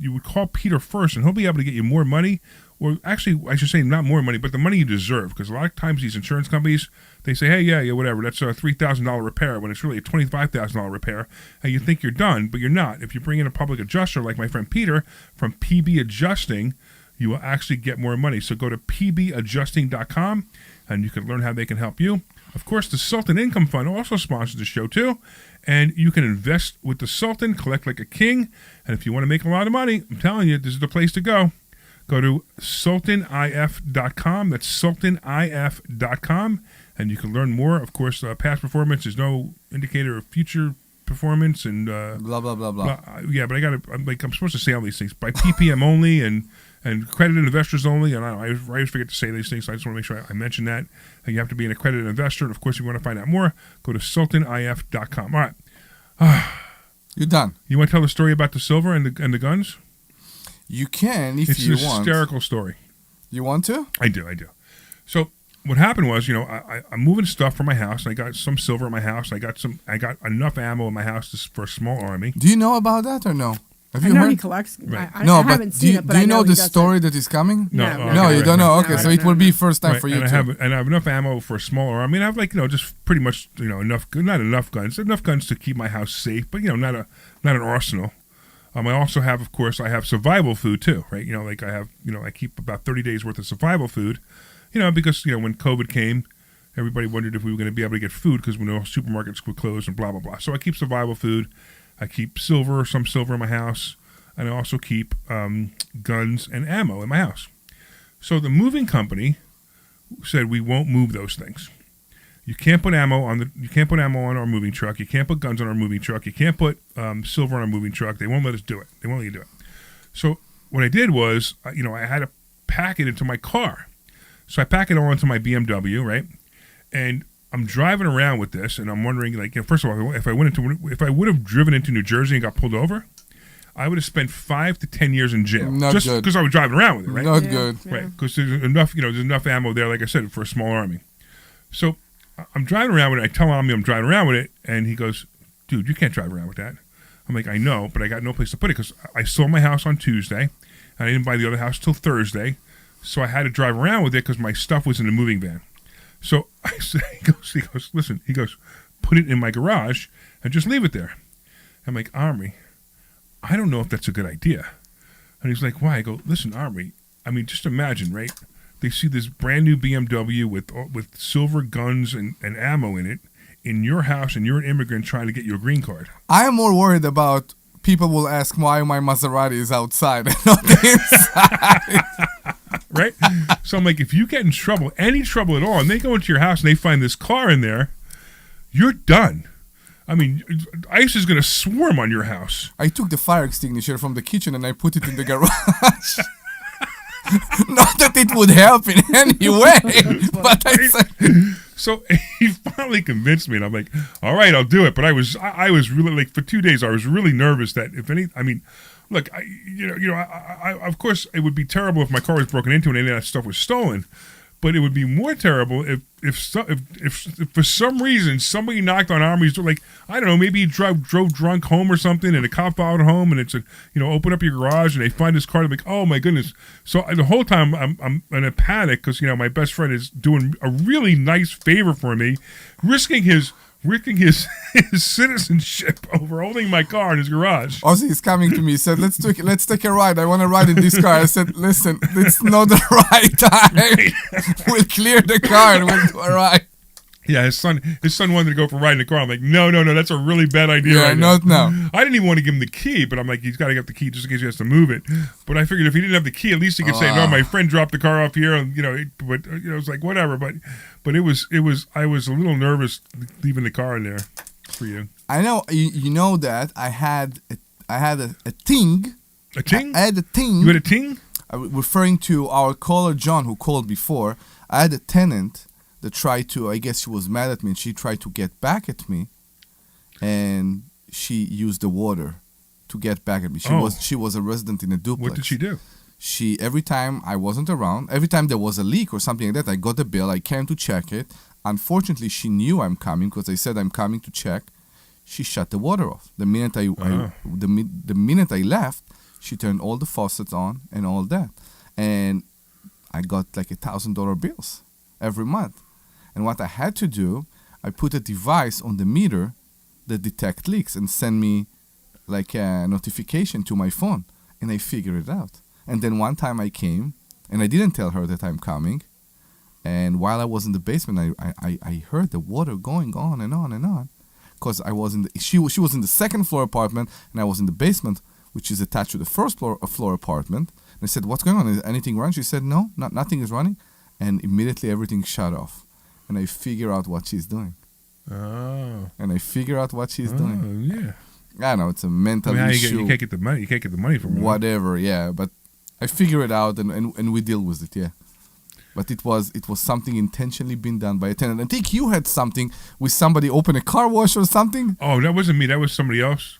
would call Peter first, and he'll be able to get you more money. Or actually, I should say not more money, but the money you deserve. Because a lot of times these insurance companies, they say, hey, yeah, whatever, that's a $3,000 repair when it's really a $25,000 repair. And you think you're done, but you're not. If you bring in a public adjuster like my friend Peter from PB Adjusting, you will actually get more money. So go to pbadjusting.com and you can learn how they can help you. Of course, the Sultan Income Fund also sponsors the show too. And you can invest with the Sultan, collect like a king. And if you want to make a lot of money, I'm telling you, this is the place to go. Go to sultanif.com. That's sultanif.com. And you can learn more. Of course, past performance is no indicator of future performance. And blah, blah, blah, blah. yeah, but I'm supposed to say all these things by PPM only. And And accredited investors only, and I always forget to say these things, so I just want to make sure I mention that. And you have to be an accredited investor. And, of course, if you want to find out more, go to sultanif.com. All right. You're done. You want to tell the story about the silver and the guns? You can if it's you want. It's an hysterical story. You want to? I do. So what happened was, I'm moving stuff from my house, and I got some silver in my house. I got enough ammo in my house for a small army. Do you know about that or no? Have you I know heard? he collects. Right. I No, haven't but seen it, but I do you know the he does story it. that is coming? No, you don't know. Okay, No, so I it don't will know. be first time for you and too. I have enough ammo for a small army. I mean, I have just pretty much enough, not enough guns to keep my house safe, but not an arsenal. I also have, of course, I have survival food too, right? I have, I keep about 30 days worth of survival food, because when COVID came, everybody wondered if we were going to be able to get food because when all supermarkets were closed and blah blah blah. So I keep survival food. I keep some silver in my house. And I also keep guns and ammo in my house. So the moving company said we won't move those things. You can't put ammo on our moving truck. You can't put guns on our moving truck. You can't put silver on our moving truck. They won't let us do it. They won't let you do it. So what I did was, I had to pack it into my car. So I pack it all into my BMW, right? And I'm driving around with this, and I'm wondering, first of all, if I would have driven into New Jersey and got pulled over, I would have spent 5 to 10 years in jail. Not just good. because I was driving around with it, right? Not good. Right, because there's enough ammo there, like I said, for a small army. So I'm driving around with it. I tell Omri I'm driving around with it, and he goes, dude, you can't drive around with that. I'm like, I know, but I got no place to put it because I sold my house on Tuesday, and I didn't buy the other house till Thursday, so I had to drive around with it because my stuff was in the moving van. So I said, he goes, listen, put it in my garage and just leave it there. I'm like, Omri, I don't know if that's a good idea. And he's like, why? I go, listen, Omri, I mean, just imagine, right? They see this brand new BMW with silver guns and ammo in it in your house, and you're an immigrant trying to get your green card. I am more worried about people will ask why my Maserati is outside and not inside. Right? So I'm like, if you get in trouble, any trouble at all, and they go into your house and they find this car in there, you're done. I mean, ICE is going to swarm on your house. I took the fire extinguisher from the kitchen and I put it in the garage. Not that it would help in any way, but I said... So he finally convinced me, and I'm like, all right, I'll do it. But I was really, for 2 days, I was really nervous that look, I of course, it would be terrible if my car was broken into and any of that stuff was stolen. But it would be more terrible if for some reason somebody knocked on Omri's door, I don't know, maybe he drove drunk home or something, and a cop followed home, and it's open up your garage and they find his car. They're like, oh my goodness! So the whole time I'm in a panic because my best friend is doing a really nice favor for me, risking his citizenship over holding my car in his garage. Ozzy is coming to me. He said, let's take a ride. I want to ride in this car. I said, listen, it's not the right time. We'll clear the car and we'll do a ride. Yeah, his son wanted to go for a ride in the car. I'm like, no, that's a really bad idea. Yeah, not now. I didn't even want to give him the key, but I'm like, he's got to get the key just in case he has to move it. But I figured if he didn't have the key, at least he could say, no, my friend dropped the car off here, and but it's like whatever. But it was I was a little nervous leaving the car in there for you. I know you know that I had a thing. A ting? I had a thing. You had a ting? Referring to our caller John who called before. I had a tenant that tried to, I guess she was mad at me, and she tried to get back at me, and she used the water to get back at me. She was a resident in a duplex. What did she do? She, every time I wasn't around, every time there was a leak or something like that, I got the bill, I came to check it. Unfortunately, she knew I'm coming because I said I'm coming to check. She shut the water off. The minute the minute I left, she turned all the faucets on and all that. And I got like $1,000 bills every month. And what I had to do, I put a device on the meter that detect leaks and send me like a notification to my phone. And I figured it out. And then one time I came, and I didn't tell her that I'm coming. And while I was in the basement, I heard the water going on and on and on. Because I was she was in the second floor apartment, and I was in the basement, which is attached to the first floor apartment. And I said, what's going on? Is anything running? She said, no, nothing is running. And immediately everything shut off. And I figure out what she's doing. Oh. And I figure out what she's doing. Yeah. I know, it's a mental issue. You can't get the money. You can't get the money from her. Whatever, yeah. But I figure it out and we deal with it. Yeah. But it was something intentionally being done by a tenant. I think you had something with somebody open a car wash or something. Oh, that wasn't me. That was somebody else.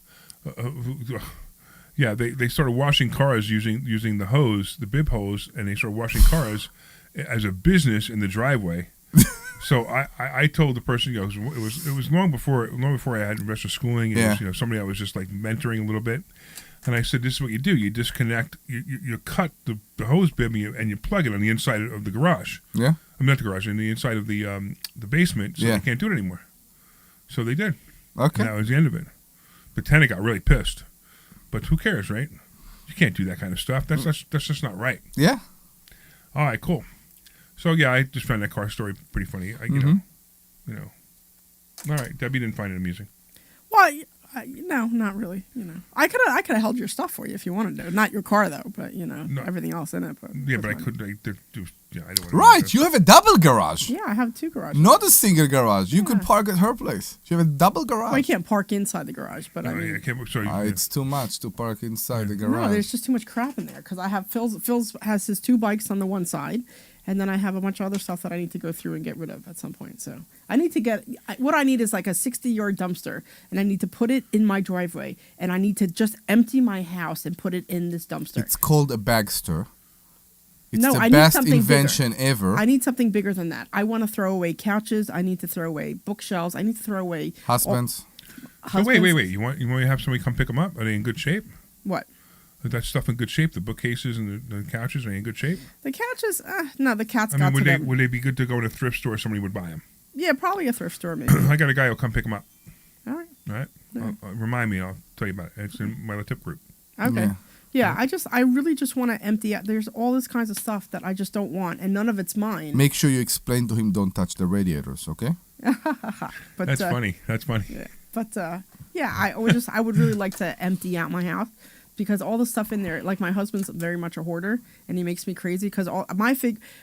Yeah, they started washing cars using the hose, the bib hose, and they started washing cars as a business in the driveway. So I told the person, it was long before I had investor schooling. It was, somebody I was just like mentoring a little bit. And I said, this is what you do. You disconnect, you cut the hose bib and you plug it on the inside of the garage. Yeah. I'm not the garage, in the inside of the basement, so they can't do it anymore. So they did. Okay. And that was the end of it. The tenant got really pissed. But who cares, right? You can't do that kind of stuff. That's just not right. Yeah. All right, cool. So yeah, I just found that car story pretty funny. You know. All right, Debbie didn't find it amusing. Well, no, not really. I could have held your stuff for you if you wanted to. Not your car though, but everything else in it. But yeah, but I couldn't. I don't want to. Right, you have a double garage. Yeah, I have 2 garages. Not a single garage. You could park at her place. You have a double garage. Well, I can't park inside the garage, but I mean, I can't. Sorry, it's too much to park inside the garage. no, there's just too much crap in there because I have Phil's has his 2 bikes on the one side, and then I have a bunch of other stuff that I need to go through and get rid of at some point. So I need to what I need is like a 60-yard dumpster, and I need to put it in my driveway, and I need to just empty my house and put it in this dumpster. It's called a bagster. It's No, the I need best something invention bigger. ever. I need something bigger than that. I want to throw away couches. I need to throw away bookshelves. I need to throw away Husbands. So wait. You want to have somebody come pick them up? Are they in good shape? What? Is that stuff in good shape? The bookcases and the couches, are they in good shape? The couches? No, the cats got to them. Would they be good to go in a thrift store? Somebody would buy them. Yeah, probably a thrift store maybe. I got a guy who'll come pick them up. All right. All right. Remind me. I'll tell you about it. It's in my tip group. Okay. Yeah, I really just want to empty out. There's all this kinds of stuff that I just don't want, and none of it's mine. Make sure you explain to him, don't touch the radiators, okay? But That's funny. That's funny. Yeah. But I would really like to empty out my house because all the stuff in there, like my husband's very much a hoarder, and he makes me crazy because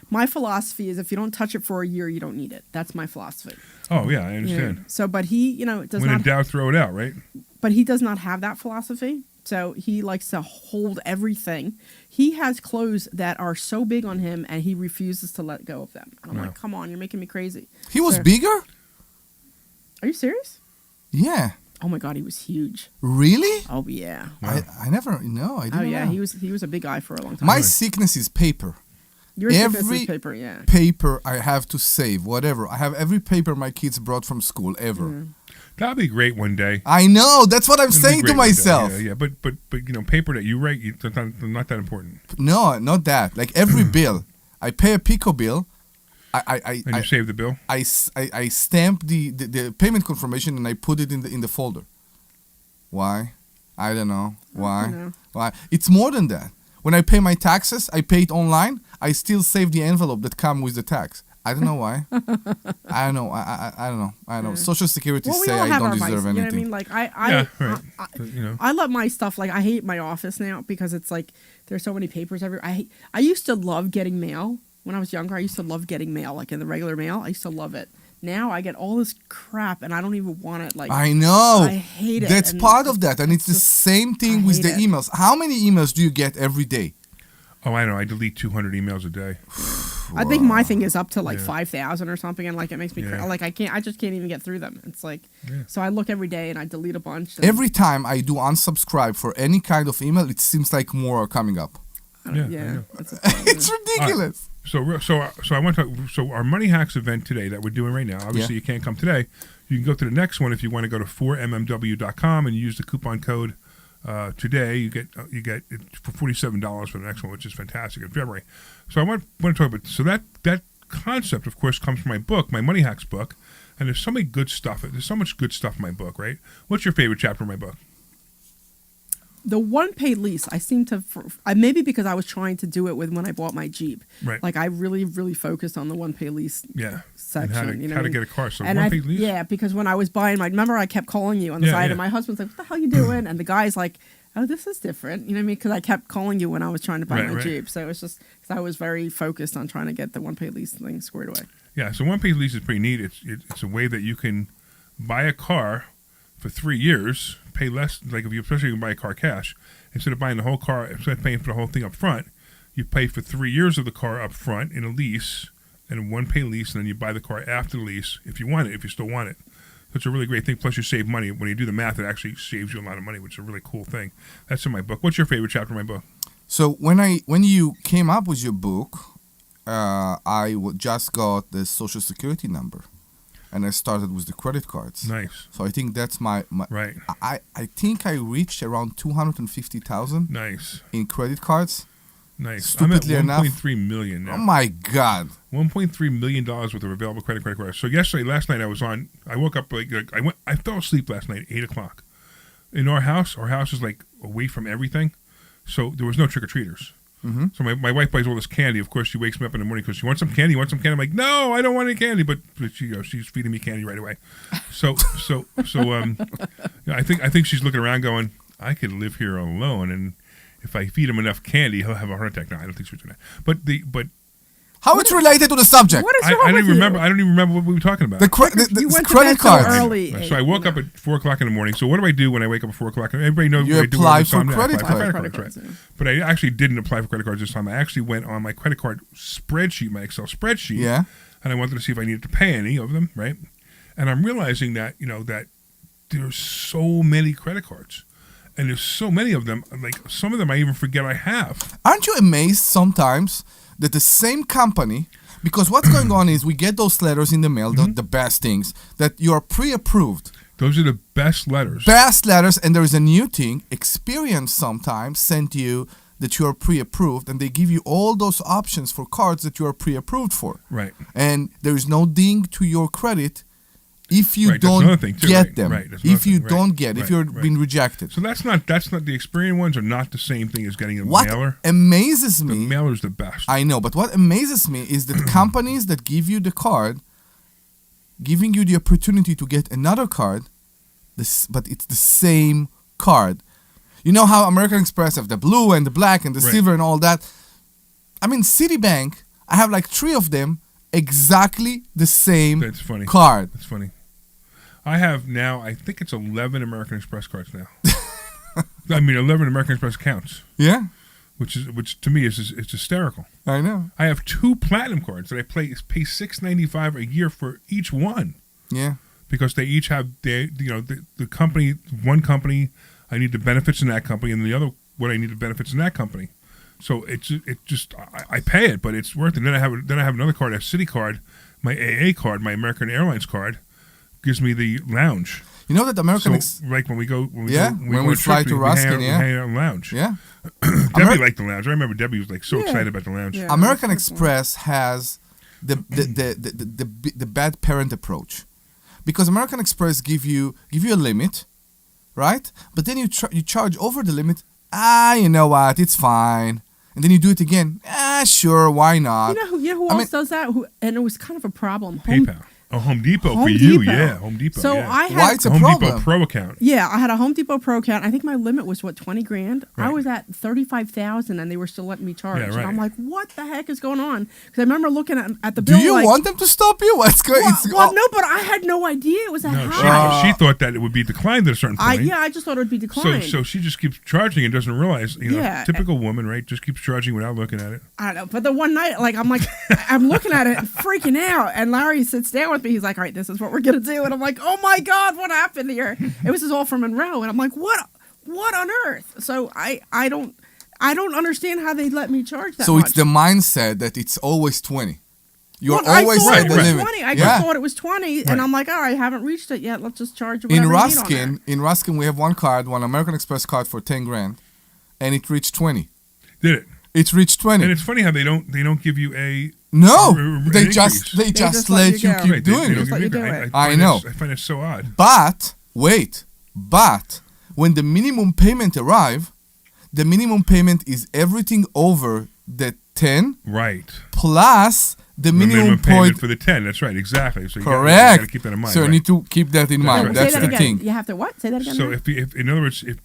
my philosophy is if you don't touch it for a year, you don't need it. That's my philosophy. Oh yeah, I understand. Yeah. So, but he, does when not. in doubt, throw it out, right? But he does not have that philosophy. So he likes to hold everything. He has clothes that are so big on him, and he refuses to let go of them. And I'm like, come on, you're making me crazy. He was bigger? Are you serious? Yeah. Oh my God, he was huge. Really? Oh yeah. Wow. I never know. I didn't know. he was a big guy for a long time. My sickness is paper. Your sickness is paper, yeah. Paper I have to save, whatever. I have every paper my kids brought from school ever. Mm. That'd be great one day. I know. That's what I'm saying to myself. Yeah. But paper that you write, it's not that important. No, not that. Like every bill, I pay a Pico bill. And you save the bill. I stamp the payment confirmation and I put it in the folder. Why? I don't know. Why? Why? It's more than that. When I pay my taxes, I pay it online. I still save the envelope that comes with the tax. I don't know why. I don't know. I don't know. I don't know. Social Security say I don't deserve anything. You know what I mean? Like I love my stuff. Like I hate my office now because it's like there's so many papers everywhere. I used to love getting mail when I was younger. I used to love getting mail, like in the regular mail. I used to love it. Now I get all this crap and I don't even want it. Like I know. I hate it. That's part of that, and it's the same thing with the emails. How many emails do you get every day? Oh, I know. I delete 200 emails a day. I think my thing is up to like 5,000 or something, and like it makes me like I just can't even get through them. It's like so I look every day and I delete a bunch. Every time I do unsubscribe for any kind of email, it seems like more are coming up. It's ridiculous. So I want to. So our Money Hacks event today that we're doing right now. Obviously, you can't come today. You can go to the next one if you want to go to 4mmw.com and use the coupon code. Today you get it for $47 for the next one, which is fantastic in February. So I want to talk about that concept. Of course, comes from my book, my Money Hacks book, and there's so many good stuff. There's so much good stuff in my book, right? What's your favorite chapter in my book? The one paid lease, I seem to, maybe because I was trying to do it when I bought my Jeep. Right. Like I really, really focused on the one paid lease section. And how to get a car. So and one paid lease? Yeah, because when I was buying remember I kept calling you on the side and my husband's like, what the hell are you doing? And the guy's like, oh, this is different. You know what I mean? Because I kept calling you when I was trying to buy my Jeep. So it was just, because I was very focused on trying to get the one paid lease thing squared away. Yeah, so one paid lease is pretty neat. It's a way that you can buy a car for 3 years, pay less, like especially if you can buy a car cash, instead of buying the whole car, instead of paying for the whole thing up front, you pay for 3 years of the car up front in a lease, and a one-pay lease, and then you buy the car after the lease if you want it, if you still want it. So it's a really great thing. Plus, you save money. When you do the math, it actually saves you a lot of money, which is a really cool thing. That's in my book. What's your favorite chapter in my book? So when you came up with your book, just got the Social Security number, and I started with the credit cards. Nice. So I think that's my right. I think I reached around 250,000. Nice. In credit cards. Nice. Stupidly I'm at enough. 1.3 million now. Oh my God. $1.3 million worth of available credit cards. So last night I woke up I fell asleep last night at 8 o'clock. In our house is like away from everything, so there was no trick or treaters. Mm-hmm. So my wife buys all this candy. Of course, she wakes me up in the morning because she wants some candy. I'm like, no, I don't want any candy. But she's feeding me candy right away. So I think she's looking around going, I could live here alone, and if I feed him enough candy, he'll have a heart attack. No, I don't think she's doing that. But how it's related to the subject? What is wrong I don't with even you? remember. I don't even remember what we were talking about. You went to credit bed so cards. early. So I woke up at 4 o'clock in the morning. So what do I do when I wake up at 4 o'clock? Everybody knows You what I do. apply all the for time now. credit I apply for cards. credit cards, right. But I actually didn't apply for credit cards this time. I actually went on my credit card spreadsheet, my Excel spreadsheet. Yeah. And I wanted to see if I needed to pay any of them, right? And I'm realizing that, that there's so many credit cards. And there's so many of them, like some of them I even forget I have. Aren't you amazed sometimes that the same company, because what's going on is we get those letters in the mail, the best things, that you're pre-approved. Those are the best letters. Best letters, and there is a new thing. Experian sometimes sent you that you are pre-approved, and they give you all those options for cards that you are pre-approved for. Right. And there is no ding to your credit if you Right, that's another don't thing, too, get right, them. right, that's If another you thing, don't right, get, if right, you're right. been rejected. So that's not the Experian ones are not the same thing as getting a What mailer. amazes The me, mailer's the best. I know, but what amazes me is that companies that give you the card, giving you the opportunity to get another card, but it's the same card. You know how American Express have the blue and the black and the Right. silver and all that? I mean, Citibank, I have like 3 of them, exactly the same That's funny. card. That's funny. I have now, I think it's 11 American Express cards now. 11 American Express accounts, Yeah, which to me is hysterical. I know. I have 2 platinum cards that I pay $6.95 a year for each one Yeah. because they each have the company. One company, I need the benefits in that company, and the other one I need the benefits in that company. So I pay it, but it's worth it. Then I have another card, a Citi card, my AA card, my American Airlines card, gives me the lounge. You know that American So, like when we fly to Ruskin, we yeah. hang out in the lounge. Yeah. Debbie liked the lounge. I remember Debbie was like so Yeah. excited about the lounge. Yeah. American Express has the bad parent approach, because American Express give you a limit, right? But then you charge over the limit. You know what? It's fine. And then you do it again. Sure, why not? You know who else does that? And it was kind of a problem. PayPal. Home Depot Home for you, Depot. yeah. Home Depot. So yeah. I had Why it's a Home problem? Depot Pro account. Yeah, I had a Home Depot Pro account. I think my limit was $20,000. I Right. was at 35,000, and they were still letting me charge. Yeah, And right. I'm like, what the heck is going on? Because I remember looking at the bill. Do you like, want them to stop you? What's going? Well, no, but I had no idea it was that No, high. she thought that it would be declined at a certain point. I just thought it would be declined. So she just keeps charging and doesn't realize, Yeah. typical woman, right? Just keeps charging without looking at it. I don't know. But the one night, I'm looking at it, freaking out. And Larry sits down with me. He's like, all right, this is what we're going to do. And I'm like, oh my God, what happened here? This is all from Monroe. And I'm like, what on earth? So I don't understand how they let me charge that So much. it's the mindset that it's always 20. You're Well, always I thought at it the was limit. 20. I Yeah. just thought it was 20. Right. And I'm like, all right, I haven't reached it yet. Let's just charge whatever In you need on Ruskin, we have one American Express card for $10,000, and it reached 20. Did it? It reached 20. And it's funny how they don't give you a No, an they increase. just let you go. keep Right, they doing don't it. Just let you give do me- it. I find know. I find it so odd. But when the minimum payment arrive, the minimum payment is everything over the 10 Right. plus the minimum payment point. for the 10. That's right. Exactly. So you Correct. got to keep that in mind. So you right. need to keep that in mind. right. That's Say the that again. thing. You have to what? Say that again. So Larry? if in other words, if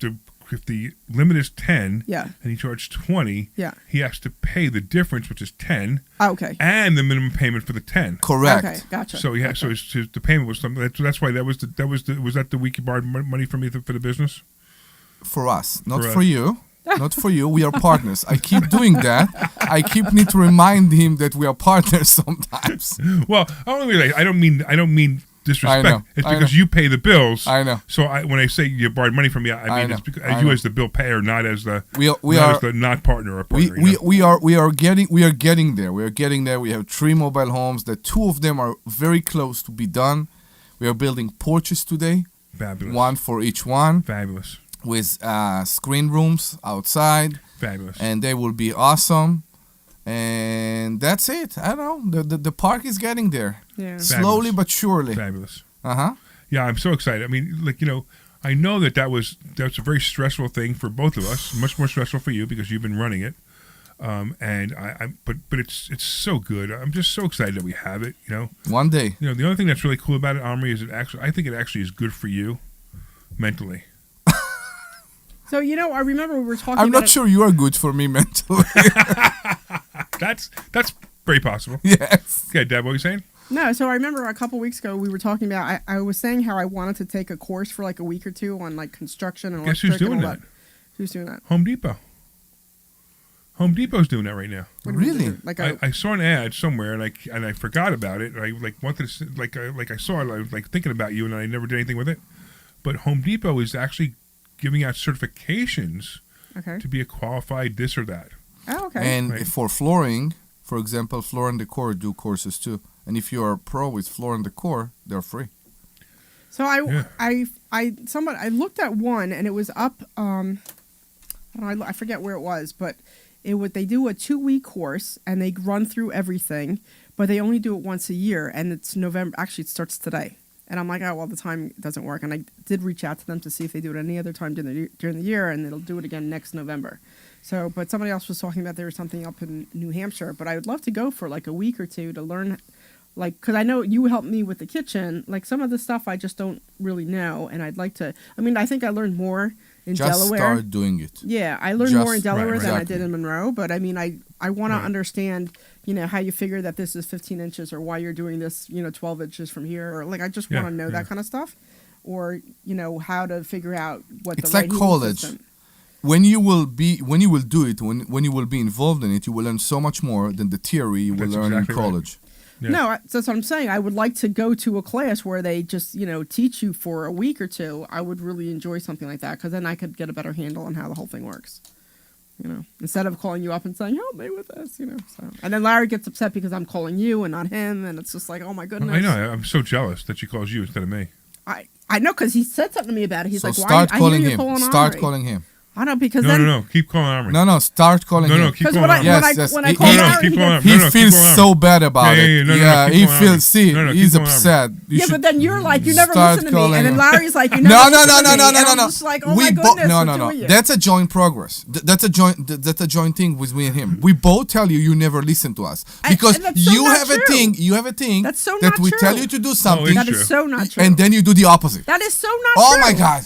the limit is 10 Yeah. and he charged 20, Yeah. he has to pay the difference, which is 10, Okay. and the minimum payment for the 10. Correct. Okay, gotcha. So yeah, so the payment was something. That's why was that the week you borrowed money from me for the business? For us, not For for us. you. Not for you. We are partners. I keep doing that. I keep need to remind him that we are partners sometimes. Well, I don't mean disrespect. I know, It's I because know. you pay the bills. I know. So when I say you borrowed money from me, I mean know, it's because I you know. as the bill payer, not as the We not are as the not partner or we, partner. we are getting there. We are getting there. We have 3 mobile homes. The 2 of them are very close to be done. We are building porches today, Fabulous. 1 for each one, Fabulous. with screen rooms outside, Fabulous. and they will be awesome. And that's it. I don't know. The park is getting there, Yeah. slowly Fabulous. but surely. Fabulous. Yeah, I'm so excited. I mean, I know that's a very stressful thing for both of us. Much more stressful for you because you've been running it. But it's so good. I'm just so excited that we have it. One day. The other thing that's really cool about it, Omri, is I think it actually is good for you mentally. So I remember we were talking. I'm about not sure you are good for me mentally. That's very possible. Yes. Okay, Deb, what were you saying? No, so I remember a couple weeks ago we were talking about. I was saying how I wanted to take a course for like a week or 2 on like construction and Guess who's electric and doing all that? Who's doing that? Home Depot. Home Depot's doing that right now. What do you Really? do? Like a, I saw an ad somewhere and I forgot about it. I wanted to I saw it. I was thinking about you and I never did anything with it. But Home Depot is actually giving out certifications okay. to be a qualified this or that. Oh, okay. And Right. for flooring, for example, Floor and Decor do courses too. And if you are a pro with Floor and Decor, they're free. So I looked at one and it was up. I don't know, I forget where it was, but they do a 2-week course and they run through everything, but they only do it once a year and it's November. Actually, it starts today. And I'm like, oh, well, the time doesn't work. And I did reach out to them to see if they do it any other time during the year, and they'll do it again next November. So, but somebody else was talking about there was something up in New Hampshire, but I would love to go for like a week or 2 to learn, like, because I know you helped me with the kitchen. Like some of the stuff I just don't really know, and I'd like to. I mean, I think I learned more in Just Delaware. start doing it. Yeah, I learned Just- more in Delaware right, than I exactly. did in Monroe. But I mean, I want to Right. understand, how you figure that this is 15 inches or why you're doing this, 12 inches from here, or like I just want Yeah, to know yeah. that kind of stuff, or how to figure out what It's the right like heating college. system. When you will do it, when you will be involved in it, you will learn so much more than the theory you will That's learn exactly in right. college. Yeah. No, that's what I'm saying. I would like to go to a class where they just, teach you for a week or 2. I would really enjoy something like that because then I could get a better handle on how the whole thing works. Instead of calling you up and saying, help me with this, So. And then Larry gets upset because I'm calling you and not him. And it's just like, oh my goodness. I know. I'm so jealous that she calls you instead of me. I know because he said something to me about it. He's So like, why? start I hear calling you're him. calling Start Omri. calling him. I know because No, then. no. Keep calling Omri. No, start calling No, him. no. Keep Because calling Omri. Yes, when I yes. call No, no, Larry, keep he calling goes, Omri. He No, keep feels calling so bad about Yeah, it. yeah, no, no, keep he calling feels. Omri. See, No, no, he's keep calling upset. You yeah, should but then you're like, you never start listen to me. calling And then him. Larry's like, you never No, listen to me. And I'm no. just like, oh my goodness, what do you? That's a joint progress. That's a joint thing with me and him. We both tell you never listen to us because and that's so you not have true. a thing. You have a thing That's so that not we true. tell you to do something, That true. is so not true. and then you do the opposite. That is so not Oh true. my God!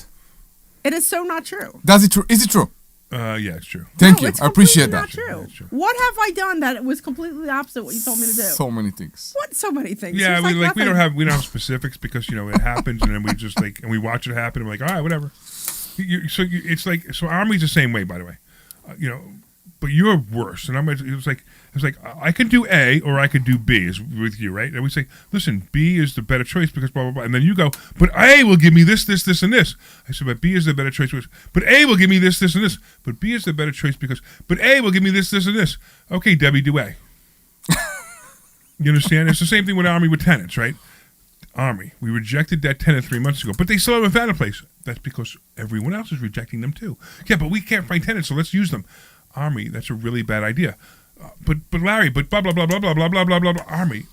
It is so not true. Does it true? Is it true? Yeah, it's true. Thank No, you. it's I appreciate completely that. Not true. That's true. What have I done that was completely opposite what you told me to do? So many things. What? So many things. Yeah, There's we nothing. we don't have specifics because it happens and then we just and we watch it happen and we're like, all right, whatever. It's like Omri's the same way, by the way, but you're worse. And it's like I can do A or I can do B is with you, right? And we say, listen, B is the better choice because blah blah blah, and then you go, but A will give me this, and this. I said, but B is the better choice because, but A will give me this, and this. But B is the better choice because, but A will give me this, and this. Okay, Debbie, do A. You understand? It's the same thing with Omri with tenants, right? Omri, we rejected that tenant 3 months ago, but they still haven't found a place. That's because everyone else is rejecting them too. Yeah, but we can't find tenants, so let's use them. Omri, that's a really bad idea. But Larry, but blah blah blah blah blah blah blah blah blah. Omri,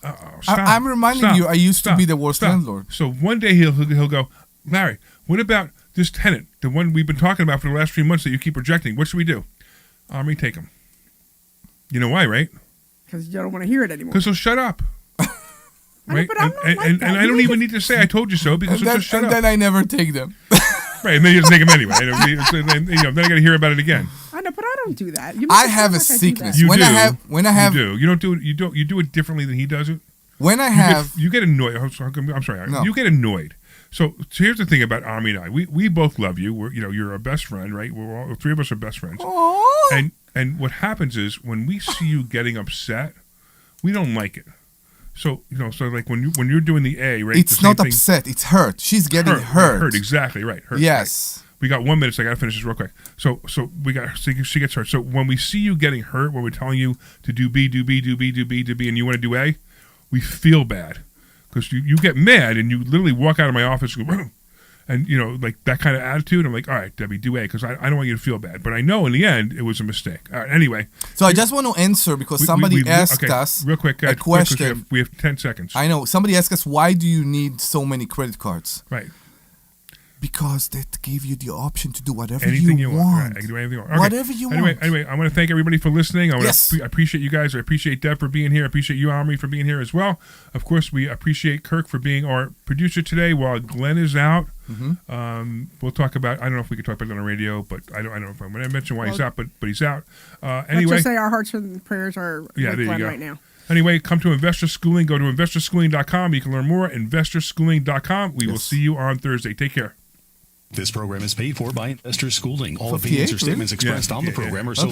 stop. I'm reminding you, I used to be the worst landlord. So one day he'll go, Larry, what about this tenant, the one we've been talking about for the last 3 months that you keep rejecting? What should we do? Omri, take him. You know why, right? Because you don't want to hear it anymore. Because he'll shut up. Right? but I'm not like and that. I don't even need to say I told you so because he'll just shut And up. then I never take them. Right, and then you just take them anyway. Then I got to hear about it again. I know, but I don't do that. You make I it have sound a like I do sickness. that. You When do. I have, You do. You don't do it. You do it differently than he does it. when I have, You get annoyed. I'm sorry. No. You get annoyed. So here's the thing about Omri and I. We both love you. You're our best friend, right? The three of us are best friends. Aww. And what happens is when we see you getting upset, we don't like it. So like when you're doing the A, right? It's not upset. It's hurt. She's getting hurt. Hurt, exactly right. Hurt. Yes. Right. We got 1 minute, so I gotta finish this real quick. So she gets hurt. So when we see you getting hurt, when we're telling you to do B, do B, do B, do B, do B, and you want to do A, we feel bad because you get mad and you literally walk out of my office and go, and like that kind of attitude. I'm like, all right, Debbie, do A because I don't want you to feel bad. But I know in the end it was a mistake. All right, anyway. So I just want to answer because somebody asked us real quick, a question. We have 10 seconds. I know. Somebody asked us, why do you need so many credit cards? Right. Because that gave you the option to do whatever anything you want. want. Right, I can do anything you want. Okay. Whatever you want. Anyway, I want to thank everybody for listening. I Yes. appreciate you guys. I appreciate Deb for being here. I appreciate you, Omri, for being here as well. Of course, we appreciate Kirk for being our producer today while Glenn is out. Mm-hmm. We'll talk about, I don't know if we can talk about it on the radio, but I don't know if I'm going to mention why he's out, but he's out. Anyway. Let's just say our hearts and prayers are with there you Glenn go. right now. Anyway, come to Investor Schooling. Go to investorschooling.com. You can learn more at investorschooling.com. We will see you on Thursday. Take care. This program is paid for by Investor Schooling. All For opinions PH, or statements really? expressed on the program are solely